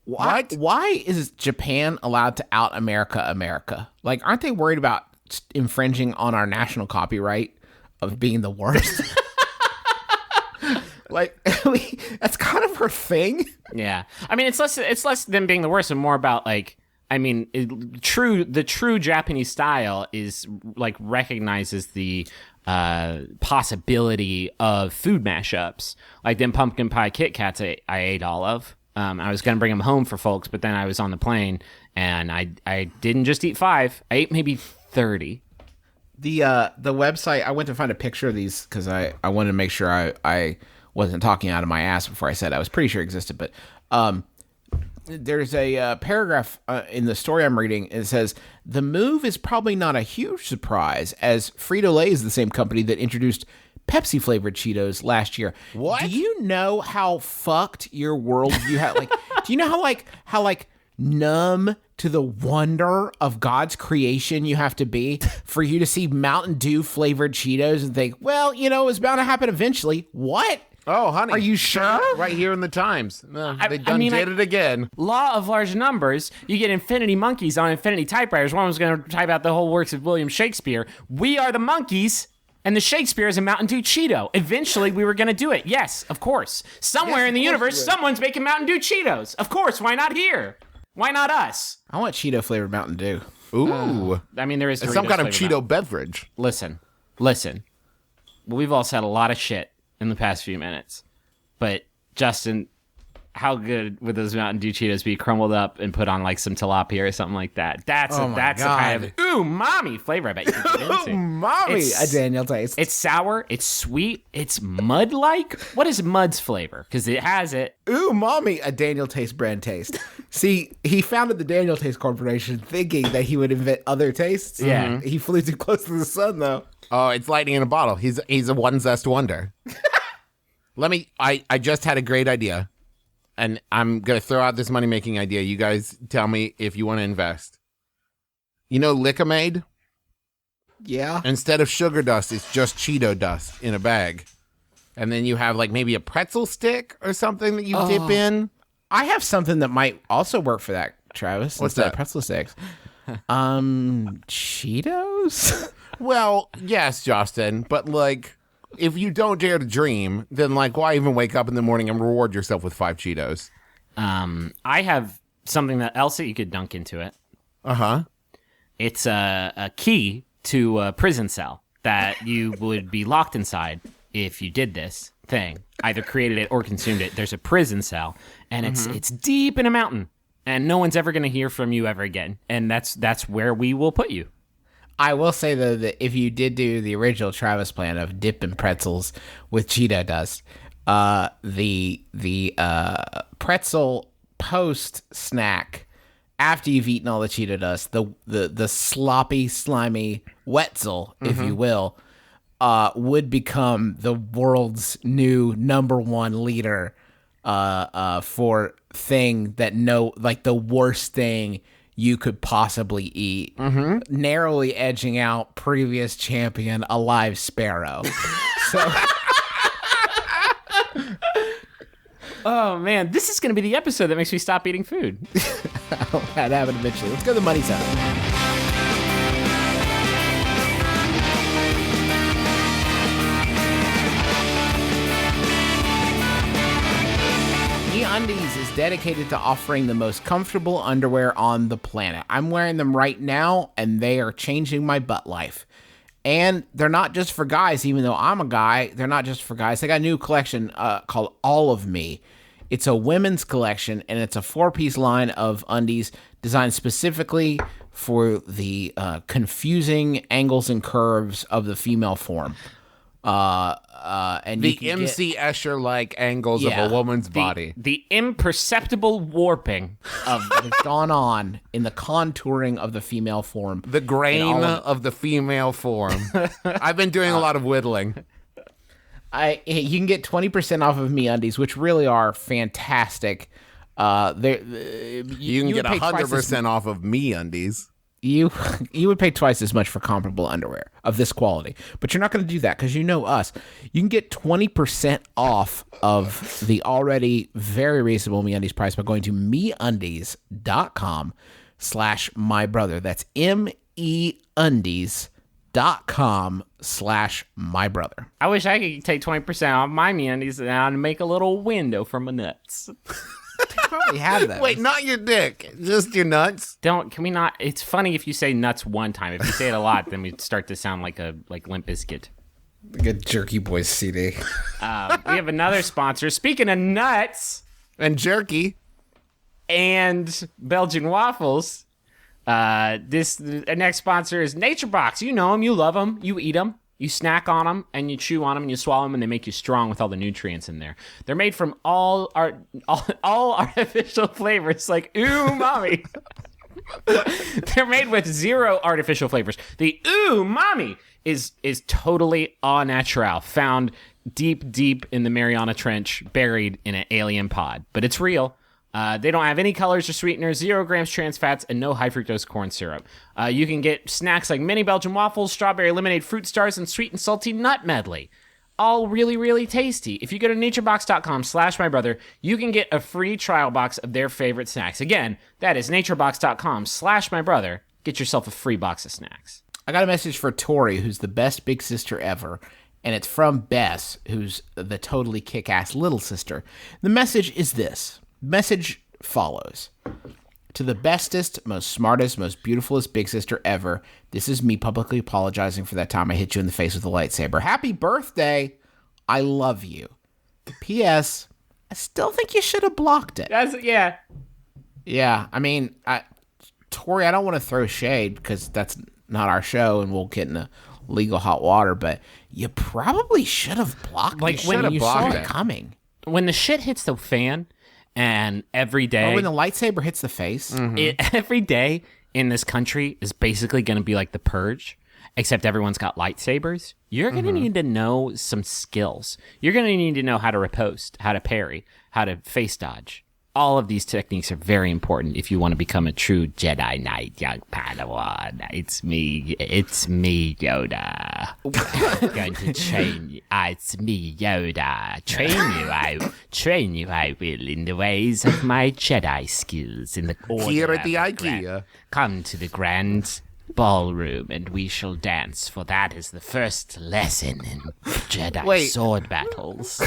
[SPEAKER 4] Why is Japan allowed to out America? Like, aren't they worried about infringing on our national copyright of being the worst? Like, that's kind of her thing.
[SPEAKER 3] Yeah. I mean, it's less than being the worst and more about like, I mean, the true Japanese style is like recognizes the possibility of food mashups, like them pumpkin pie Kit Kats I ate all of. I was gonna bring them home for folks, but then I was on the plane and I didn't just eat 5. I ate maybe 30.
[SPEAKER 4] The website, I went to find a picture of these because I wanted to make sure I wasn't talking out of my ass before I said I was pretty sure it existed, but there's a paragraph in the story I'm reading. It says, the move is probably not a huge surprise, as Frito-Lay is the same company that introduced Pepsi-flavored Cheetos last year.
[SPEAKER 5] What?
[SPEAKER 4] Do you know how fucked your worldview had? Like, do you know how numb to the wonder of God's creation you have to be for you to see Mountain Dew flavored Cheetos and think, well, it was bound to happen eventually? What?
[SPEAKER 5] Oh, honey.
[SPEAKER 4] Are you sure?
[SPEAKER 5] Right here in the Times. They done
[SPEAKER 3] mean,
[SPEAKER 5] did it again.
[SPEAKER 3] Law of large numbers. You get infinity monkeys on infinity typewriters. One was going to type out the whole works of William Shakespeare. We are the monkeys, and the Shakespeare is a Mountain Dew Cheeto. Eventually, we were going to do it. Yes, of course. Somewhere in the universe, someone's making Mountain Dew Cheetos. Of course. Why not here? Why not us?
[SPEAKER 4] I want Cheeto flavored Mountain Dew.
[SPEAKER 5] Ooh.
[SPEAKER 3] I mean, there is
[SPEAKER 5] It's some
[SPEAKER 3] Doritos
[SPEAKER 5] kind of
[SPEAKER 3] flavored
[SPEAKER 5] Cheeto beverage.
[SPEAKER 3] Listen. We've all said a lot of shit in the past few minutes. But Justin, how good would those Mountain Dew Cheetos be crumbled up and put on like some tilapia or something like that? That's a kind of umami flavor I bet you could get into.
[SPEAKER 4] Mommy, a Daniel taste.
[SPEAKER 3] It's sour. It's sweet. It's mud-like. What is mud's flavor? Because it has it.
[SPEAKER 4] Ooh, mommy, a Daniel Taste brand taste. See, he founded the Daniel Taste Corporation thinking that he would invent other tastes.
[SPEAKER 3] Yeah.
[SPEAKER 4] He flew too close to the sun, though.
[SPEAKER 5] Oh, it's lightning in a bottle. He's a one zest wonder. I just had a great idea. And I'm going to throw out this money-making idea. You guys tell me if you want to invest. You know Lick-O-Made?
[SPEAKER 4] Yeah.
[SPEAKER 5] Instead of sugar dust, it's just Cheeto dust in a bag. And then you have like maybe a pretzel stick or something that you dip in.
[SPEAKER 4] I have something that might also work for that, Travis.
[SPEAKER 5] What's
[SPEAKER 4] instead of
[SPEAKER 5] that?
[SPEAKER 4] pretzel sticks. Cheetos?
[SPEAKER 5] Well, yes, Justin, but like, if you don't dare to dream, then like, why even wake up in the morning and reward yourself with 5 Cheetos?
[SPEAKER 3] I have something else that you could dunk into it.
[SPEAKER 5] Uh-huh.
[SPEAKER 3] It's a key to a prison cell that you would be locked inside if you did this thing. Either created it or consumed it. There's a prison cell, and it's deep in a mountain, and no one's ever going to hear from you ever again. And that's where we will put you.
[SPEAKER 4] I will say, though, that if you did do the original Travis plan of dipping pretzels with Cheeto dust, the pretzel post snack after you've eaten all the Cheeto dust, the sloppy, slimy wetzel, if you will, would become the world's new #1 leader for thing that the worst thing you could possibly eat, narrowly edging out previous champion a live sparrow. So,
[SPEAKER 3] Oh, man, this is going to be the episode that makes me stop eating food.
[SPEAKER 4] that happened eventually. Let's go to the money side. MeUndies is dedicated to offering the most comfortable underwear on the planet. I'm wearing them right now, and they are changing my butt life. And they're not just for guys, even though I'm a guy. They're not just for guys. They got a new collection called All of Me. It's a women's collection, and it's a 4-piece line of undies designed specifically for the confusing angles and curves of the female form. And
[SPEAKER 5] The
[SPEAKER 4] you can
[SPEAKER 5] MC Escher-like angles
[SPEAKER 4] Yeah.
[SPEAKER 5] of a woman's body.
[SPEAKER 3] The imperceptible warping of
[SPEAKER 4] that has gone on in the contouring of the female form.
[SPEAKER 5] The grain
[SPEAKER 4] all
[SPEAKER 5] of the female form. I've been doing a lot of whittling.
[SPEAKER 4] You can get 20% off of MeUndies, which really are fantastic.
[SPEAKER 5] You can
[SPEAKER 4] would
[SPEAKER 5] get
[SPEAKER 4] pay twice as
[SPEAKER 5] 100% off of MeUndies.
[SPEAKER 4] You would pay twice as much for comparable underwear of this quality, but you're not going to do that because you know us. You can get 20% off of the already very reasonable MeUndies price by going to MeUndies.com/mybrother. That's MeUndies.com/mybrother.
[SPEAKER 3] I wish I could take 20% off my MeUndies and make a little window for my nuts.
[SPEAKER 4] Probably have that.
[SPEAKER 5] Wait, not your dick, just your nuts.
[SPEAKER 3] Can we not? It's funny if you say nuts one time. If you say it a lot, then we start to sound like Limp Bizkit.
[SPEAKER 4] Good Jerky Boys CD.
[SPEAKER 3] We have another sponsor. Speaking of nuts
[SPEAKER 5] And jerky.
[SPEAKER 3] and Belgian waffles, the next sponsor is Nature Box. You know them, you love them, you eat them, you snack on them, and you chew on them, and you swallow them, and they make you strong with all the nutrients in there. They're made from all artificial flavors, like umami. They're made with 0 artificial flavors. The umami is totally au naturel, found deep in the Mariana Trench, buried in an alien pod. But it's real. They don't have any colors or sweeteners, 0 grams trans fats, and no high fructose corn syrup. You can get snacks like mini Belgian waffles, strawberry lemonade fruit stars, and sweet and salty nut medley. All really, really tasty. If you go to naturebox.com/mybrother, you can get a free trial box of their favorite snacks. Again, that is naturebox.com/mybrother. Get yourself a free box of snacks.
[SPEAKER 4] I got a message for Tori, who's the best big sister ever, and it's from Bess, who's the totally kick-ass little sister. The message is this. Message follows. To the bestest, most smartest, most beautifulest big sister ever, this is me publicly apologizing for that time I hit you in the face with a lightsaber. Happy birthday I love you. P.S. I still think you should have blocked it.
[SPEAKER 3] Yeah.
[SPEAKER 4] Yeah, I mean, Tori, I don't want to throw shade because that's not our show and we'll get into legal hot water, but you probably should have blocked
[SPEAKER 3] Like,
[SPEAKER 4] it.
[SPEAKER 3] when
[SPEAKER 4] You saw it coming.
[SPEAKER 3] When the shit hits the fan, and every day,
[SPEAKER 4] Or when the lightsaber hits the face.
[SPEAKER 3] every day in this country is basically going to be like the Purge, except everyone's got lightsabers. You're going to need to know some skills. You're going to need to know how to riposte, how to parry, how to face dodge. All of these techniques are very important if you want to become a true Jedi Knight, young Padawan. It's me, Yoda. I'm going to train you. It's me, Yoda. Train you, I will, in the ways of my Jedi skills. In the order
[SPEAKER 5] Here at
[SPEAKER 3] of
[SPEAKER 5] the
[SPEAKER 3] grand-
[SPEAKER 5] IKEA.
[SPEAKER 3] Come to the grand ballroom, and we shall dance, for that is the first lesson in Jedi sword battles.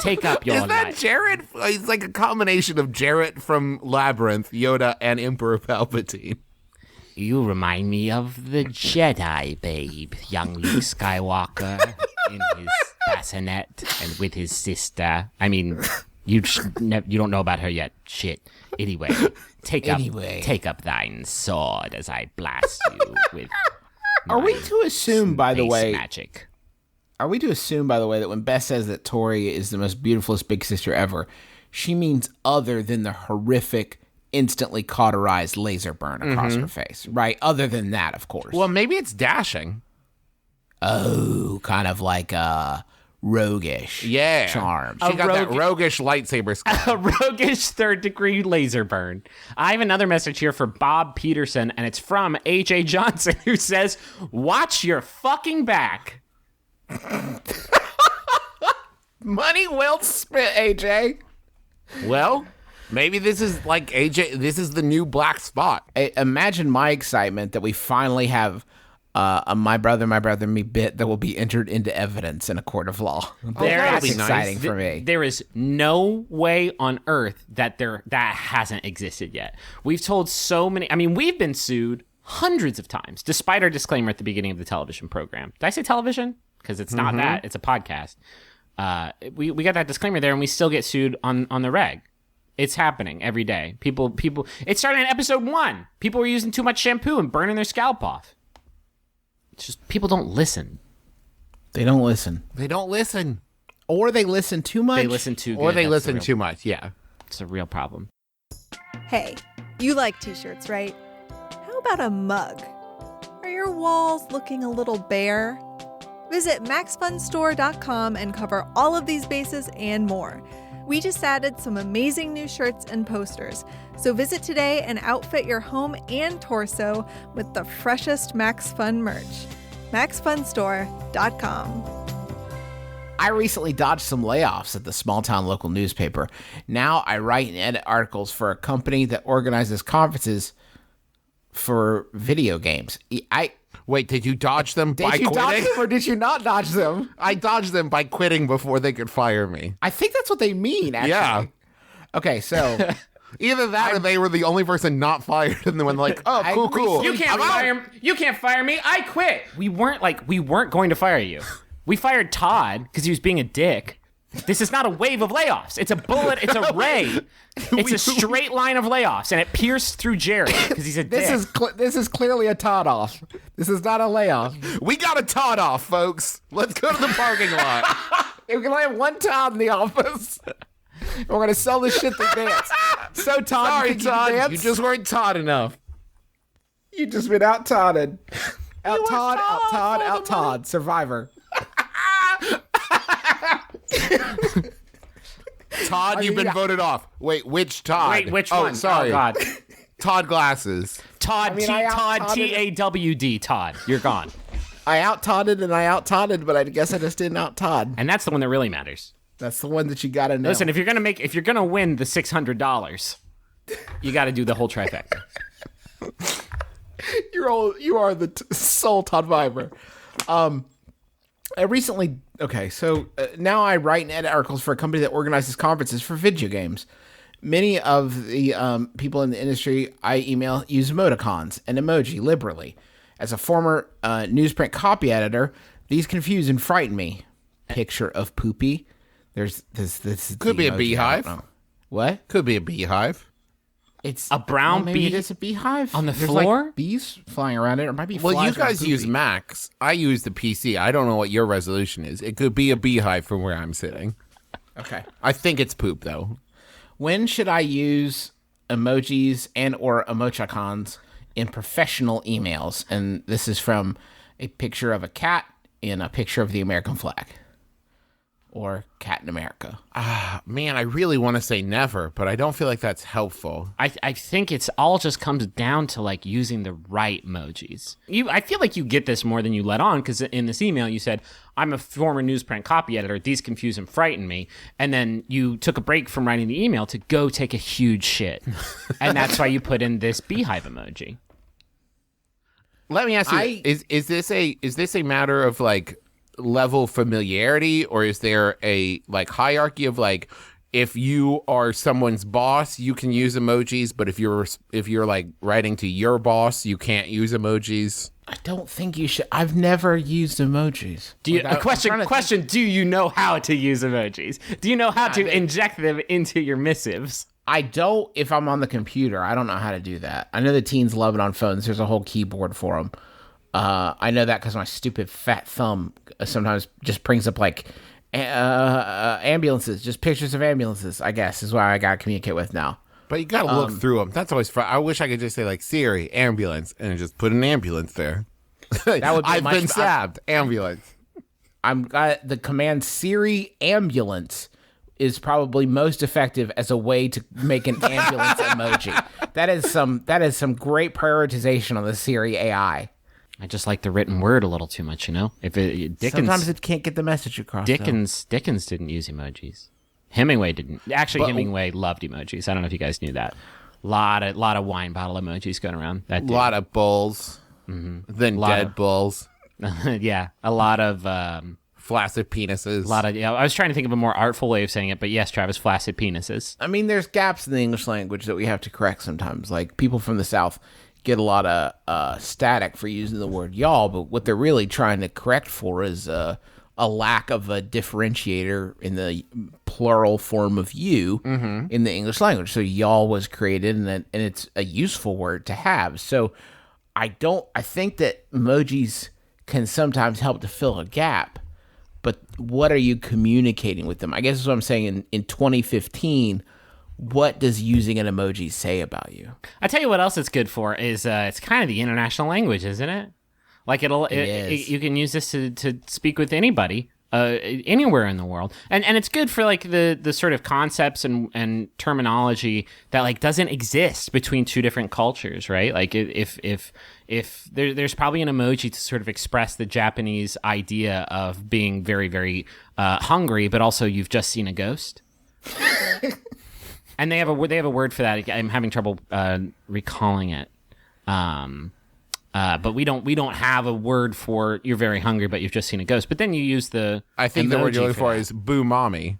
[SPEAKER 3] Take up your
[SPEAKER 5] Is that
[SPEAKER 3] life.
[SPEAKER 5] Jarrett? He's like a combination of Jarrett from Labyrinth, Yoda, and Emperor Palpatine.
[SPEAKER 3] You remind me of the Jedi babe, young Luke Skywalker, in his bassinet and with his sister. I mean, you don't know about her yet. Shit. Anyway, take up thine sword as I blast you with.
[SPEAKER 4] Are we to assume, by the
[SPEAKER 3] space
[SPEAKER 4] way,
[SPEAKER 3] magic?
[SPEAKER 4] Are we to assume, by the way, that when Beth says that Tori is the most beautifulest big sister ever, she means other than the horrific, instantly cauterized laser burn across her face, right? Other than that, of course.
[SPEAKER 5] Well, maybe it's dashing.
[SPEAKER 4] Oh, kind of like roguish
[SPEAKER 5] Yeah.
[SPEAKER 4] charm.
[SPEAKER 5] She got that roguish lightsaber skill.
[SPEAKER 3] A roguish third-degree laser burn. I have another message here for Bob Peterson, and it's from AJ Johnson, who says, "Watch your fucking back."
[SPEAKER 4] Money well spent, AJ.
[SPEAKER 5] Well, maybe this is like AJ. This is the new black spot.
[SPEAKER 4] Imagine my excitement that we finally have a My Brother, Me bit that will be entered into evidence in a court of law. That's
[SPEAKER 5] be nice.
[SPEAKER 4] exciting for me.
[SPEAKER 3] There is no way on earth that that hasn't existed yet. We've told so many. I mean, we've been sued hundreds of times, despite our disclaimer at the beginning of the television program. Did I say television? Because it's not that. It's a podcast. We got that disclaimer there, and we still get sued on the reg. It's happening every day. People. It started in episode 1. People were using too much shampoo and burning their scalp off. It's just people don't listen.
[SPEAKER 4] They don't listen.
[SPEAKER 5] They don't listen.
[SPEAKER 4] Or they listen too much.
[SPEAKER 3] They listen too good.
[SPEAKER 5] Or they
[SPEAKER 3] That's
[SPEAKER 5] listen
[SPEAKER 3] the real-
[SPEAKER 5] too much. Yeah.
[SPEAKER 3] It's a real problem.
[SPEAKER 6] Hey, you like t-shirts, right? How about a mug? Are your walls looking a little bare? Visit maxfunstore.com and cover all of these bases and more. We just added some amazing new shirts and posters, so visit today and outfit your home and torso with the freshest Max Fun merch. maxfunstore.com.
[SPEAKER 4] I recently dodged some layoffs at the small town local newspaper. Now I write and edit articles for a company that organizes conferences for video games.
[SPEAKER 5] Wait, did you dodge them by
[SPEAKER 4] Did you dodge
[SPEAKER 5] quitting?
[SPEAKER 4] them or did you not dodge them?
[SPEAKER 5] I dodged them by quitting before they could fire me.
[SPEAKER 4] I think that's what they mean, actually.
[SPEAKER 5] Yeah.
[SPEAKER 4] Okay, so
[SPEAKER 5] Either that or they were the only person not fired, and then when like, oh,
[SPEAKER 4] I
[SPEAKER 5] cool.
[SPEAKER 3] You can't fire. You can't fire me. I quit. We weren't going to fire you. We fired Todd because he was being a dick. This is not a wave of layoffs. It's a bullet. It's a ray. It's a straight line of layoffs, and it pierced through Jerry because he's a dick.
[SPEAKER 4] this is clearly a Todd off. This is not a layoff.
[SPEAKER 5] We got a Todd off, folks. Let's go to the parking lot.
[SPEAKER 4] We're gonna have one Todd in the office. We're gonna sell this shit to dance. So Todd,
[SPEAKER 5] Sorry,
[SPEAKER 4] you
[SPEAKER 5] Todd.
[SPEAKER 4] dance?
[SPEAKER 5] You just weren't Todd enough.
[SPEAKER 4] You just been out Todded. Out Todd. Survivor.
[SPEAKER 5] Todd, you've been voted off. Wait, which Todd?
[SPEAKER 3] Wait, which
[SPEAKER 5] oh,
[SPEAKER 3] one?
[SPEAKER 5] Sorry.
[SPEAKER 3] Oh, God.
[SPEAKER 5] Todd Glasses.
[SPEAKER 3] Todd, Todd, T-A-W-D, Todd. You're gone.
[SPEAKER 4] I out Todded and I out Todded, but I guess I just didn't out Todd.
[SPEAKER 3] And that's the one that really matters.
[SPEAKER 4] That's the one that you gotta know.
[SPEAKER 3] Listen, if you're gonna win the $600, you got to do the whole trifecta.
[SPEAKER 4] you are the sole Todd Viber. I recently now I write and edit articles for a company that organizes conferences for video games. Many of the people in the industry I email use emoticons and emoji liberally. As a former newsprint copy editor, these confuse and frighten me. picture of poopy. There's this
[SPEAKER 5] Could be a
[SPEAKER 4] emoji, I
[SPEAKER 5] beehive.
[SPEAKER 4] don't know. What?
[SPEAKER 5] Could be a beehive.
[SPEAKER 4] It's
[SPEAKER 3] A brown
[SPEAKER 4] maybe
[SPEAKER 3] bee
[SPEAKER 4] it is a beehive
[SPEAKER 3] on the
[SPEAKER 4] There's,
[SPEAKER 3] floor?
[SPEAKER 4] Like, bees flying around it, or it might be.
[SPEAKER 5] Well, you
[SPEAKER 4] flies around
[SPEAKER 5] guys use
[SPEAKER 4] poopy.
[SPEAKER 5] Macs. I use the PC. I don't know what your resolution is. It could be a beehive from where I'm sitting.
[SPEAKER 4] Okay.
[SPEAKER 5] I think it's poop though.
[SPEAKER 4] When should I use emojis and or emoticons in professional emails? And this is from a picture of a cat and a picture of the American flag. Or Cat in America.
[SPEAKER 5] Man, I really want to say never, but I don't feel like that's helpful.
[SPEAKER 3] I think it's all just comes down to like using the right emojis. I feel like you get this more than you let on, because in this email you said, I'm a former newsprint copy editor. These confuse and frighten me. And then you took a break from writing the email to go take a huge shit. And that's why you put in this beehive emoji.
[SPEAKER 5] Let me ask you: is this a matter of like level familiarity, or is there a like hierarchy of like, if you are someone's boss you can use emojis, but if you're like writing to your boss you can't use emojis?
[SPEAKER 4] I don't think you should. I've never used emojis.
[SPEAKER 3] Do you,
[SPEAKER 4] Without-
[SPEAKER 3] a question?
[SPEAKER 4] I'm trying to
[SPEAKER 3] Question: do you know how to use emojis? Do you know how to inject them into your missives?
[SPEAKER 4] I don't if I'm on the computer. I don't know how to do that. I know the teens love it on phones. There's a whole keyboard for them. I know that because my stupid fat thumb sometimes just brings up like ambulances, just pictures of ambulances, I guess, is what I got to communicate with now.
[SPEAKER 5] But you gotta look through them. That's always fun. I wish I could just say like Siri ambulance and just put an ambulance there.
[SPEAKER 4] That would be
[SPEAKER 5] I've
[SPEAKER 4] much-
[SPEAKER 5] been stabbed. Ambulance.
[SPEAKER 4] I'm got the command Siri ambulance is probably most effective as a way to make an ambulance emoji. That is some great prioritization on the Siri AI.
[SPEAKER 3] I just like the written word a little too much, you know. If it, Dickens,
[SPEAKER 4] Sometimes it can't get the message across. though.
[SPEAKER 3] Dickens didn't use emojis. Hemingway didn't. Actually, Hemingway loved emojis. I don't know if you guys knew that. Lot of wine bottle emojis going around. That
[SPEAKER 5] A
[SPEAKER 3] dude.
[SPEAKER 5] lot of bulls. Then
[SPEAKER 3] Lot
[SPEAKER 5] dead
[SPEAKER 3] of-
[SPEAKER 5] bulls.
[SPEAKER 3] Yeah, a lot of.
[SPEAKER 5] Flaccid penises.
[SPEAKER 3] I was trying to think of a more artful way of saying it, but yes, Travis, flaccid penises.
[SPEAKER 4] I mean, there's gaps in the English language that we have to correct sometimes. Like people from the South get a lot of static for using the word y'all, but what they're really trying to correct for is a lack of a differentiator in the plural form of you in the English language. So y'all was created, and it's a useful word to have. So I think that emojis can sometimes help to fill a gap, but what are you communicating with them? I guess that's what I'm saying. In 2015, what does using an emoji say about you?
[SPEAKER 3] I tell you what else it's good for is it's kind of the international language, isn't it? Like
[SPEAKER 4] is.
[SPEAKER 3] you can use this to speak with anybody anywhere in the world, and it's good for like the sort of concepts and terminology that like doesn't exist between two different cultures, right? Like if there's probably an emoji to sort of express the Japanese idea of being very very hungry, but also you've just seen a ghost. And they have a word for that. I'm having trouble recalling it. But we don't have a word for you're very hungry, but you've just seen a ghost. But then you use the
[SPEAKER 5] I think the word
[SPEAKER 3] emoji
[SPEAKER 5] you're looking for
[SPEAKER 3] that.
[SPEAKER 5] is boo mommy.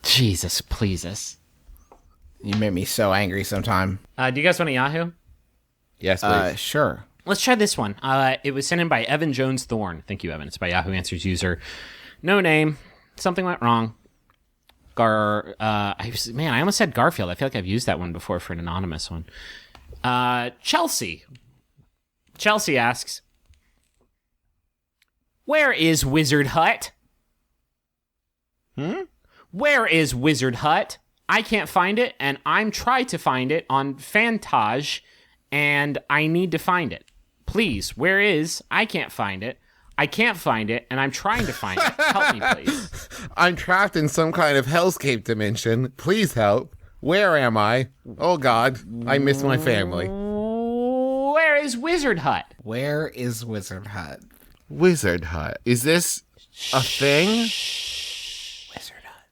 [SPEAKER 3] Jesus, please us.
[SPEAKER 4] You make me so angry sometime.
[SPEAKER 3] Do you guys want a Yahoo?
[SPEAKER 5] Yes, please.
[SPEAKER 4] Sure.
[SPEAKER 3] Let's try this one. It was sent in by Evan Jones Thorne. Thank you, Evan. It's by Yahoo Answers user. No name. Something went wrong. I almost said Garfield. I feel like I've used that one before for an anonymous one. Chelsea asks, where is Wizard Hut? Where is Wizard Hut? I can't find it, and I'm trying to find it on Fantage, and I need to find it. Please, where is? I can't find it. I can't find it, and I'm trying to find it. Help me, please.
[SPEAKER 5] I'm trapped in some kind of hellscape dimension. Please help. Where am I? Oh God, I miss my family.
[SPEAKER 3] Where is Wizard Hut?
[SPEAKER 4] Where is Wizard Hut?
[SPEAKER 5] Wizard Hut. Is this a thing?
[SPEAKER 4] Wizard Hut.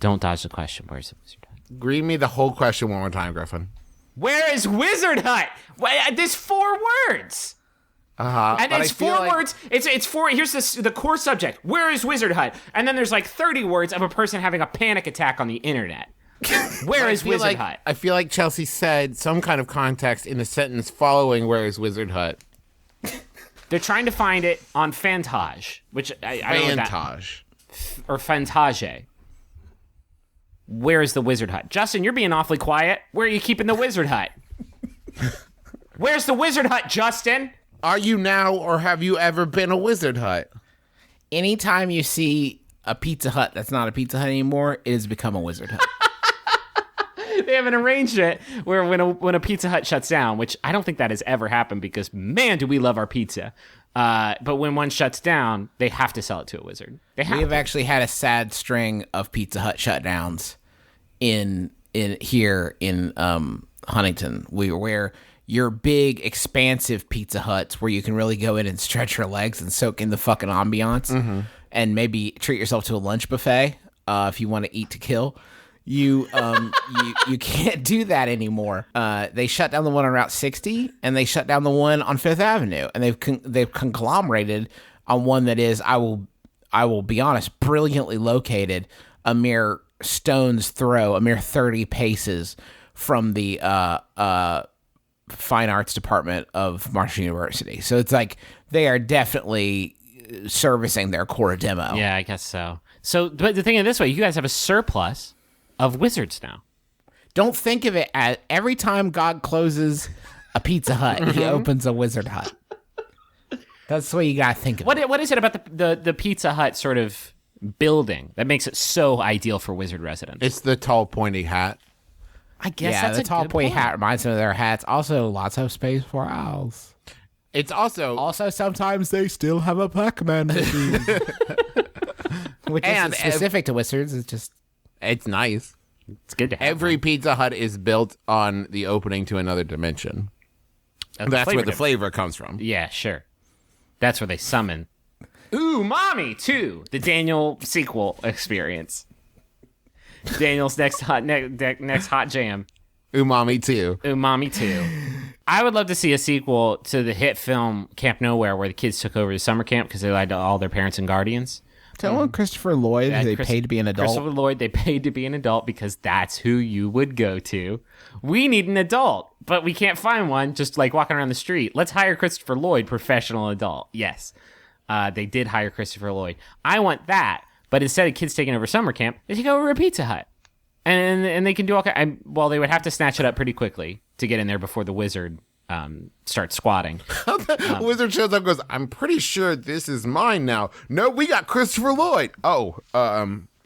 [SPEAKER 3] Don't dodge the question. Where's the Wizard Hut?
[SPEAKER 5] Read me the whole question one more time, Griffin.
[SPEAKER 3] Where is Wizard Hut? There's 4 words. And it's 4 words. It's 4. Here's the core subject. Where is Wizard Hut? And then there's like 30 words of a person having a panic attack on the internet. Where is Wizard Hut?
[SPEAKER 5] I feel like Chelsea said some kind of context in the sentence following "Where is Wizard Hut?"
[SPEAKER 3] They're trying to find it on Fantage, which I don't know what that-
[SPEAKER 5] Vantage.
[SPEAKER 3] or Fantage. Where is the wizard hut? Justin, you're being awfully quiet. Where are you keeping the wizard hut? Where's the wizard hut, Justin?
[SPEAKER 5] Are you now, or have you ever been a Wizard Hut?
[SPEAKER 4] Anytime you see a Pizza Hut that's not a Pizza Hut anymore, it has become a Wizard Hut.
[SPEAKER 3] They haven't arranged it where when a Pizza Hut shuts down, which I don't think that has ever happened because, man, do we love our pizza. But when one shuts down, they have to sell it to a wizard. They have
[SPEAKER 4] We have
[SPEAKER 3] to.
[SPEAKER 4] actually had a sad string of Pizza Hut shutdowns in Huntington. Where your big, expansive Pizza Huts where you can really go in and stretch your legs and soak in the fucking ambiance and maybe treat yourself to a lunch buffet if you want to eat to kill. You can't do that anymore. They shut down the one on Route 60 and they shut down the one on Fifth Avenue, and they've conglomerated on one that is, I will be honest, brilliantly located a mere stone's throw, a mere 30 paces from the fine arts department of Marshall University. So it's like they are definitely servicing their core demo.
[SPEAKER 3] Yeah, I guess so. So, but the thing is this way, you guys have a surplus of wizards now.
[SPEAKER 4] Don't think of it as every time God closes a Pizza Hut, he opens a Wizard Hut. That's the way you gotta think of it.
[SPEAKER 3] What is it about the Pizza Hut sort of building that makes it so ideal for wizard residents?
[SPEAKER 5] It's the tall, pointy hat.
[SPEAKER 3] I guess
[SPEAKER 4] Yeah,
[SPEAKER 3] that's
[SPEAKER 4] the
[SPEAKER 3] a
[SPEAKER 4] tall
[SPEAKER 3] good
[SPEAKER 4] pointy
[SPEAKER 3] point.
[SPEAKER 4] hat reminds me of their hats. Also, lots of space for owls.
[SPEAKER 5] It's also
[SPEAKER 4] Also, sometimes they still have a Pac-Man machine. Which
[SPEAKER 5] And
[SPEAKER 4] isn't specific to wizards. It's just...
[SPEAKER 5] it's nice.
[SPEAKER 3] It's good to have
[SPEAKER 5] Every Pizza Hut is built on the opening to another dimension.
[SPEAKER 3] one.
[SPEAKER 5] That's where the
[SPEAKER 3] difference.
[SPEAKER 5] flavor comes from.
[SPEAKER 3] Yeah, sure. That's where they summon. Ooh, Mommy 2, the Daniel sequel experience. Daniel's next hot jam.
[SPEAKER 5] Umami too.
[SPEAKER 3] Umami 2. I would love to see a sequel to the hit film Camp Nowhere, where the kids took over the summer camp because they lied to all their parents and guardians.
[SPEAKER 4] Tell Christopher Lloyd they paid to be an adult.
[SPEAKER 3] Christopher Lloyd, they paid to be an adult because that's who you would go to. We need an adult, but we can't find one just like walking around the street. Let's hire Christopher Lloyd, professional adult. Yes. They did hire Christopher Lloyd. I want that, but instead of kids taking over summer camp, they take over a Pizza Hut. And they can do all kind. Well, they would have to snatch it up pretty quickly to get in there before the wizard starts squatting.
[SPEAKER 5] Wizard shows up and goes, I'm pretty sure this is mine now. No, we got Christopher Lloyd. Oh,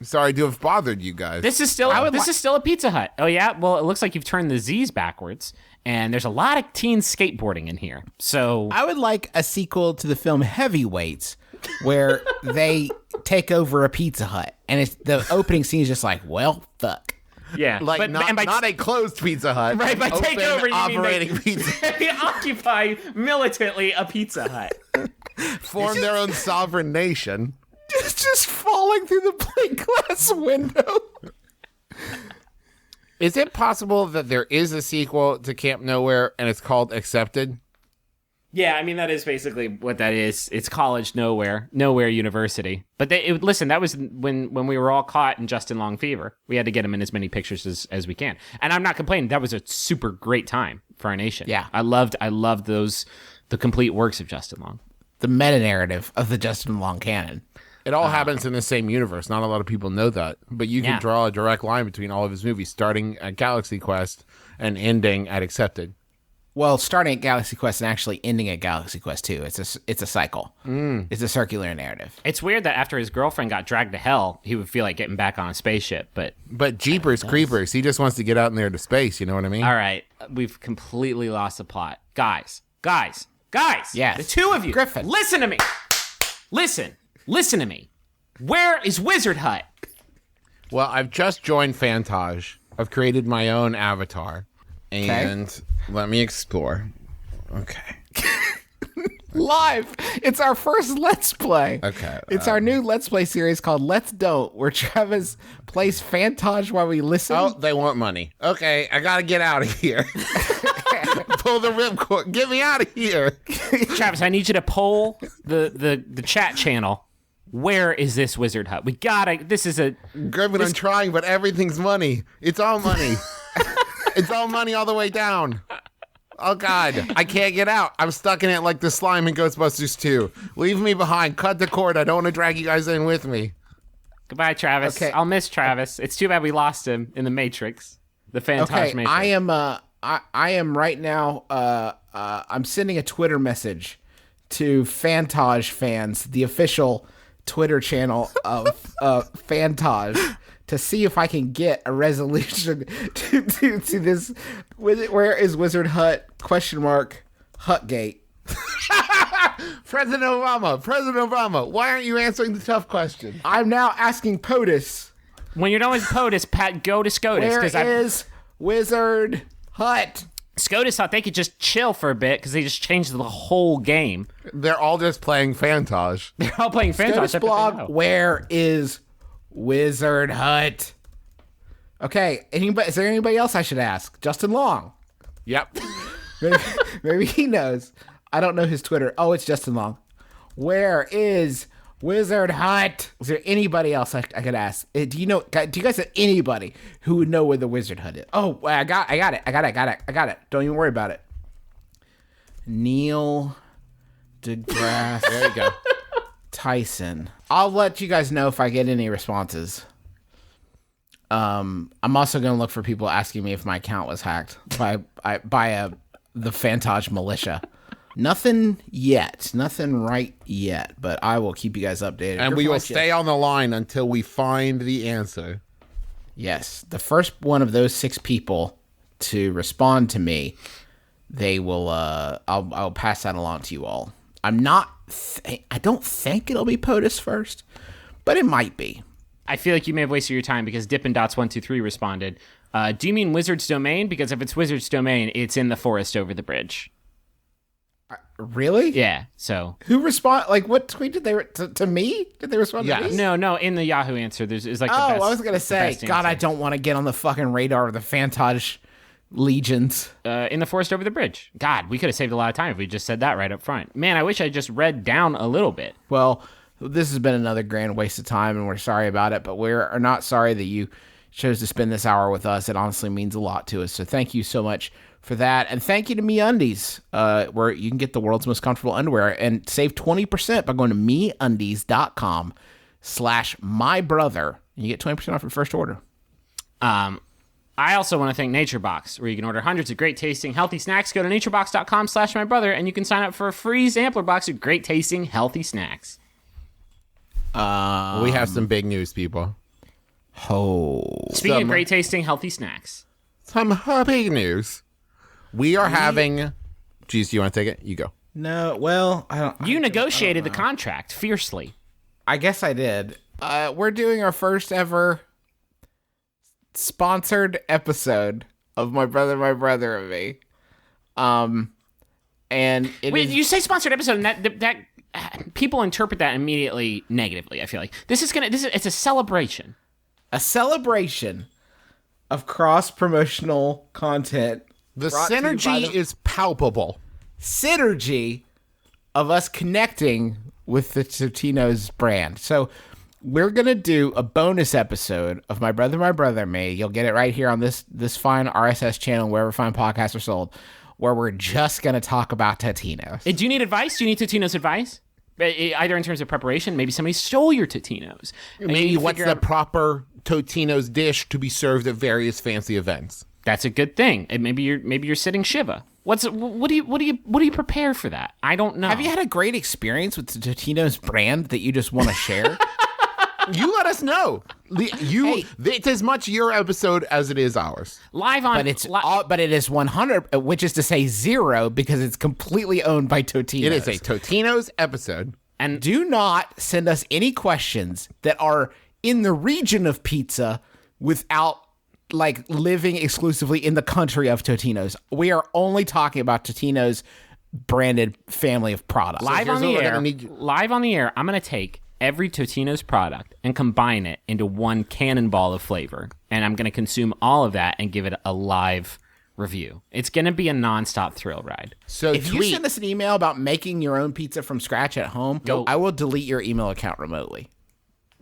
[SPEAKER 5] sorry to have bothered you guys.
[SPEAKER 3] This is still a Pizza Hut. Oh yeah, well it looks like you've turned the Z's backwards, and there's a lot of teen skateboarding in here. So
[SPEAKER 4] I would like a sequel to the film Heavyweights, where they take over a Pizza Hut, and it's the opening scene is just like, well, fuck.
[SPEAKER 3] yeah,
[SPEAKER 5] like not a closed Pizza Hut.
[SPEAKER 3] right by
[SPEAKER 5] Open,
[SPEAKER 3] take over you
[SPEAKER 5] operating
[SPEAKER 3] mean
[SPEAKER 5] pizza.
[SPEAKER 3] they occupy militantly a Pizza Hut.
[SPEAKER 5] Form their own sovereign nation.
[SPEAKER 4] It's just falling through the plate glass window.
[SPEAKER 5] Is it possible that there is a sequel to Camp Nowhere and it's called Accepted?
[SPEAKER 3] Yeah, I mean that is basically what that is. It's college nowhere university. But listen, that was when we were all caught in Justin Long fever. We had to get him in as many pictures as we can. And I'm not complaining. That was a super great time for our nation.
[SPEAKER 4] Yeah.
[SPEAKER 3] I loved the complete works of Justin Long.
[SPEAKER 4] The meta-narrative of the Justin Long canon.
[SPEAKER 5] It all happens in the same universe. Not a lot of people know that. But you can
[SPEAKER 3] Yeah.
[SPEAKER 5] draw a direct line between all of his movies, starting at Galaxy Quest and ending at Accepted.
[SPEAKER 4] Well, starting at Galaxy Quest and actually ending at Galaxy Quest 2. It's a cycle. It's a circular narrative.
[SPEAKER 3] It's weird that after his girlfriend got dragged to hell, he would feel like getting back on a spaceship. But
[SPEAKER 5] But Jeepers Creepers, he just wants to get out in there to space, you know what I mean?
[SPEAKER 3] all right, we've completely lost the plot. Guys.
[SPEAKER 4] Yes.
[SPEAKER 3] The two of you.
[SPEAKER 4] Griffin.
[SPEAKER 3] Listen to me. Listen to me. Where is Wizard Hut?
[SPEAKER 5] Well, I've just joined Fantage. I've created my own avatar. And let me explore. Okay.
[SPEAKER 4] Live. It's our first Let's Play.
[SPEAKER 5] Okay,
[SPEAKER 4] It's our new Let's Play series called Let's Don't, where Travis plays Fantage while we listen.
[SPEAKER 5] Oh, they want money. Okay, I gotta get out of here. Pull the ripcord. Get me out of here.
[SPEAKER 3] Travis, I need you to poll the chat channel. Where is this Wizard Hut? This is a...
[SPEAKER 5] Griffin, I'm trying, but everything's money. It's all money. It's all money all the way down. Oh, God. I can't get out. I'm stuck in it like the slime in Ghostbusters 2. Leave me behind. Cut the cord. I don't want to drag you guys in with me.
[SPEAKER 3] Goodbye, Travis.
[SPEAKER 4] Okay.
[SPEAKER 3] I'll miss Travis. It's too bad we lost him in the Matrix. The Fantage
[SPEAKER 4] Okay,
[SPEAKER 3] Matrix.
[SPEAKER 4] I am right now. I'm sending a Twitter message to Fantage fans, the official Twitter channel of Fantage, to see if I can get a resolution to this. Where is Wizard Hut? ? Hutgate.
[SPEAKER 5] President Obama, why aren't you answering the tough question?
[SPEAKER 4] I'm now asking POTUS.
[SPEAKER 3] When you're done with POTUS, Pat, go to SCOTUS.
[SPEAKER 4] Where is Wizard Hut?
[SPEAKER 3] SCOTUS thought they could just chill for a bit because they just changed the whole game.
[SPEAKER 5] They're all just playing Fantage.
[SPEAKER 3] They're all playing Fantage.
[SPEAKER 4] SCOTUS blog. Where is Wizard Hut? Okay. Is there anybody else I should ask? Justin Long.
[SPEAKER 5] Yep.
[SPEAKER 4] Maybe he knows. I don't know his Twitter. Oh, it's Justin Long. Where is Wizard Hut? Is there anybody else I could ask? Do you guys have anybody who would know where the Wizard Hut is? Oh, I got it. Don't even worry about it. Neil deGrasse.
[SPEAKER 5] There you go.
[SPEAKER 4] Tyson. I'll let you guys know if I get any responses. I'm also going to look for people asking me if my account was hacked by the Fantage militia. Nothing yet. Nothing right yet, but I will keep you guys updated.
[SPEAKER 5] And we will stay on the line until we find the answer.
[SPEAKER 4] Yes. The first one of those 6 people to respond to me, they will, I'll pass that along to you all. I don't think it'll be POTUS first, but it might be.
[SPEAKER 3] I feel like you may have wasted your time because Dippin' Dots 123 responded. Do you mean Wizard's Domain? Because if it's Wizard's Domain, it's in the forest over the bridge.
[SPEAKER 4] Really?
[SPEAKER 3] Yeah, so.
[SPEAKER 4] Who respond? Like, what tweet did they to me? Did they respond to me?
[SPEAKER 3] No, in the Yahoo answer, there's like the
[SPEAKER 4] Oh,
[SPEAKER 3] best.
[SPEAKER 4] I was gonna say, God, I don't want to get on the fucking radar of the Fantage legions.
[SPEAKER 3] In the forest over the bridge. God, we could have saved a lot of time if we just said that right up front. Man, I wish I just read down a little bit.
[SPEAKER 4] Well, this has been another grand waste of time, and we're sorry about it, but we're not sorry that you chose to spend this hour with us. It honestly means a lot to us, so thank you so much for that. And thank you to MeUndies, where you can get the world's most comfortable underwear and save 20% by going to MeUndies.com/mybrother. And you get 20% off your first order.
[SPEAKER 3] I also want to thank NatureBox, where you can order hundreds of great tasting, healthy snacks. Go to naturebox.com/mybrother, and you can sign up for a free sampler box of great tasting, healthy snacks.
[SPEAKER 5] We have some big news, people.
[SPEAKER 3] Speaking of great tasting, healthy snacks.
[SPEAKER 5] Some big news. We are having... Geez, do you want to take it? You go.
[SPEAKER 4] No, well, I don't.
[SPEAKER 3] You negotiated the contract fiercely.
[SPEAKER 4] I guess I did. We're doing our first ever sponsored episode of My Brother and Me. And
[SPEAKER 3] You say sponsored episode, and that people interpret that immediately negatively. I feel like it's a celebration.
[SPEAKER 4] A celebration of cross-promotional content.
[SPEAKER 5] The
[SPEAKER 4] brought to you by
[SPEAKER 5] synergy is palpable.
[SPEAKER 4] Synergy of us connecting with the Totino's brand. So we're going to do a bonus episode of My Brother and Me. You'll get it right here on this fine RSS channel, wherever fine podcasts are sold, where we're just going to talk about Totino's.
[SPEAKER 3] Do you need advice? Do you need Totino's advice? Either in terms of preparation, maybe somebody stole your Totino's.
[SPEAKER 5] Maybe what's the proper Totino's dish to be served at various fancy events.
[SPEAKER 3] That's a good thing. And maybe you're sitting Shiva. What do you prepare for that? I don't know.
[SPEAKER 4] Have you had a great experience with the Totino's brand that you just want to share?
[SPEAKER 5] You let us know. It's as much your episode as it is ours.
[SPEAKER 3] Live on,
[SPEAKER 4] but it is 100, which is to say 0, because it's completely owned by Totino's.
[SPEAKER 5] It is a Totino's episode.
[SPEAKER 4] And do not send us any questions that are in the region of pizza without living exclusively in the country of Totino's. We are only talking about Totino's branded family of products.
[SPEAKER 3] Live on the air, I'm going to take every Totino's product and combine it into one cannonball of flavor. And I'm going to consume all of that and give it a live review. It's going to be a nonstop thrill ride.
[SPEAKER 5] So
[SPEAKER 4] if you send us an email about making your own pizza from scratch at home, I will delete your email account remotely.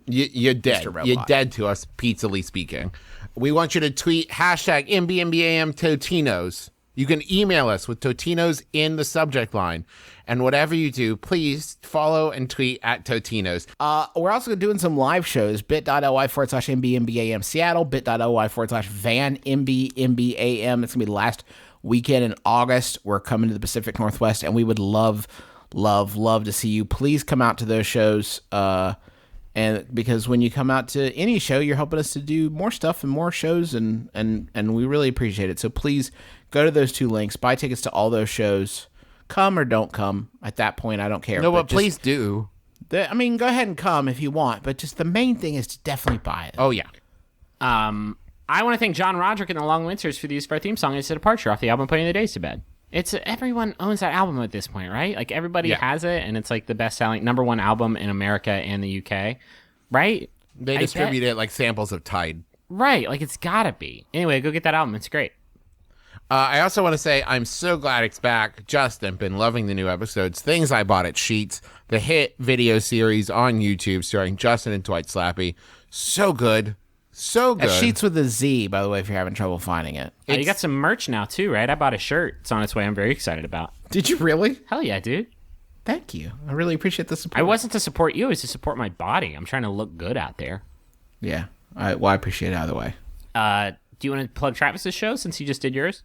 [SPEAKER 5] You're dead. You're dead to us, pizzally speaking. We want you to tweet #MBMBaM Totino's. You can email us with Totinos in the subject line. And whatever you do, please follow and tweet at Totinos.
[SPEAKER 4] We're also doing some live shows, bit.ly/MBMBaM Seattle, bit.ly/Van MBMBaM. It's going to be the last weekend in August. We're coming to the Pacific Northwest, and we would love to see you. Please come out to those shows. And because when you come out to any show, you're helping us to do more stuff and more shows, and we really appreciate it. So please go to those 2 links, buy tickets to all those shows. Come or don't come. At that point, I don't care.
[SPEAKER 5] No, but please do.
[SPEAKER 4] Go ahead and come if you want, but just the main thing is to definitely buy it.
[SPEAKER 5] Oh, yeah.
[SPEAKER 3] I want to thank John Roderick and the Long Winters for the use of our theme song. It's a departure off the album Putting the Days to Bed. It's everyone owns that album at this point, right? Like everybody has it, and it's like the best-selling #1 album in America and the UK, right?
[SPEAKER 5] They distribute it like samples of Tide.
[SPEAKER 3] Right, like it's gotta be. Anyway, go get that album. It's great.
[SPEAKER 5] I also want to say I'm so glad it's back. Justin, been loving the new episodes. Things I Bought at Sheets, the hit video series on YouTube starring Justin and Dwight Slappy. So good. So good.
[SPEAKER 4] Sheets with a Z, by the way, if you're having trouble finding it.
[SPEAKER 3] You got some merch now, too, right? I bought a shirt. It's on its way. I'm very excited about.
[SPEAKER 4] Did you really?
[SPEAKER 3] Hell yeah, dude.
[SPEAKER 4] Thank you. I really appreciate the support.
[SPEAKER 3] I wasn't to support you. It was to support my body. I'm trying to look good out there.
[SPEAKER 4] Yeah. I appreciate it either way.
[SPEAKER 3] Do you want to plug Travis's show since you just did yours?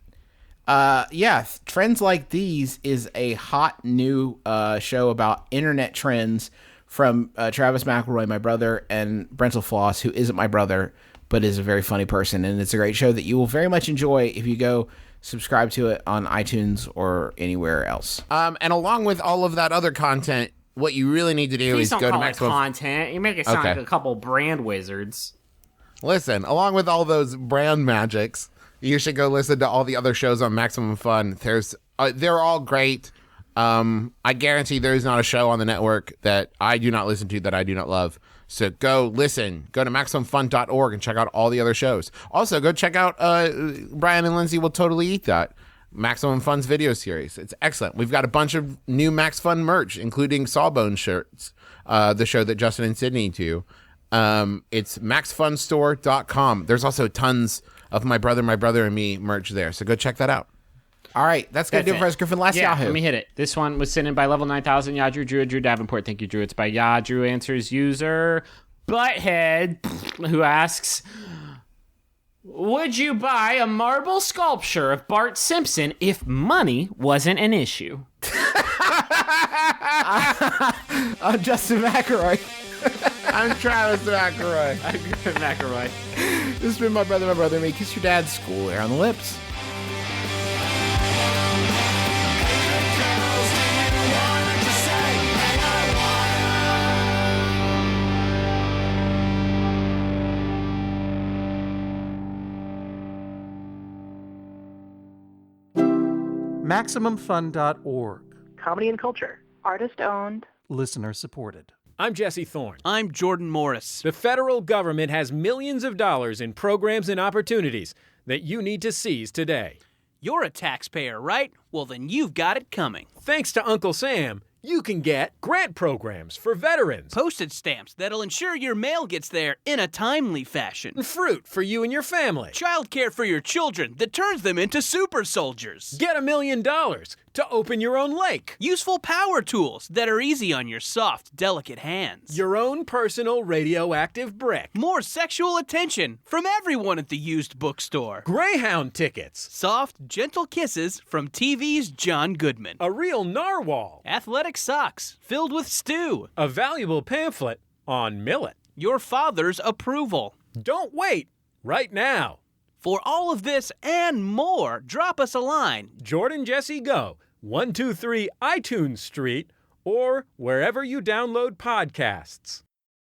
[SPEAKER 4] Yeah. Trends Like These is a hot new show about internet trends from Travis McElroy, my brother, and Brentel Floss, who isn't my brother, but is a very funny person. And it's a great show that you will very much enjoy if you go subscribe to it on iTunes or anywhere else.
[SPEAKER 5] And along with all of that other content, what you really need to do
[SPEAKER 3] Please
[SPEAKER 5] is
[SPEAKER 3] don't
[SPEAKER 5] go to
[SPEAKER 3] call it
[SPEAKER 5] Maximum.
[SPEAKER 3] content. You make it sound like a couple brand wizards.
[SPEAKER 5] Listen, along with all those brand magics, you should go listen to all the other shows on Maximum Fun. They're all great. I guarantee there is not a show on the network that I do not listen to that I do not love. So go listen. Go to MaximumFun.org and check out all the other shows. Also, go check out Brian and Lindsay Will Totally Eat That, Maximum Fun's video series. It's excellent. We've got a bunch of new Max Fun merch, including Sawbone shirts, the show that Justin and Sydney do. It's MaxFunStore.com. There's also tons of My Brother and Me merch there. So go check that out.
[SPEAKER 4] All right, that's going to do it for us, Griffin. Last Yahoo.
[SPEAKER 3] Let me hit it. This one was sent in by Level 9000, Drew Davenport. Thank you, Drew. It's by Drew answers user Butthead, who asks, would you buy a marble sculpture of Bart Simpson if money wasn't an issue?
[SPEAKER 4] I'm Justin McElroy.
[SPEAKER 5] I'm Travis McElroy.
[SPEAKER 3] I'm Griffin McElroy.
[SPEAKER 4] This has been My Brother and Me. Kiss your dad's school there on the lips.
[SPEAKER 7] MaximumFun.org.
[SPEAKER 8] Comedy and culture. Artist owned.
[SPEAKER 7] Listener supported.
[SPEAKER 9] I'm Jesse Thorne.
[SPEAKER 10] I'm Jordan Morris.
[SPEAKER 9] The federal government has millions of dollars in programs and opportunities that you need to seize today.
[SPEAKER 10] You're a taxpayer, right? Well, then you've got it coming.
[SPEAKER 9] Thanks to Uncle Sam, you can get grant programs for veterans,
[SPEAKER 10] Postage stamps that'll ensure your mail gets there in a timely fashion,
[SPEAKER 9] fruit for you and your family,
[SPEAKER 10] childcare for your children that turns them into super soldiers,
[SPEAKER 9] get $1 million to open your own lake,
[SPEAKER 10] useful power tools that are easy on your soft, delicate hands,
[SPEAKER 9] your own personal radioactive brick,
[SPEAKER 10] more sexual attention from everyone at the used bookstore,
[SPEAKER 9] Greyhound tickets,
[SPEAKER 10] soft, gentle kisses from TV's John Goodman,
[SPEAKER 9] a real narwhal,
[SPEAKER 10] athletic socks filled with stew,
[SPEAKER 9] a valuable pamphlet on millet,
[SPEAKER 10] your father's approval.
[SPEAKER 9] Don't wait, right now.
[SPEAKER 10] For all of this and more, drop us a line.
[SPEAKER 9] Jordan Jesse Go, 123 iTunes Street, or wherever you download podcasts.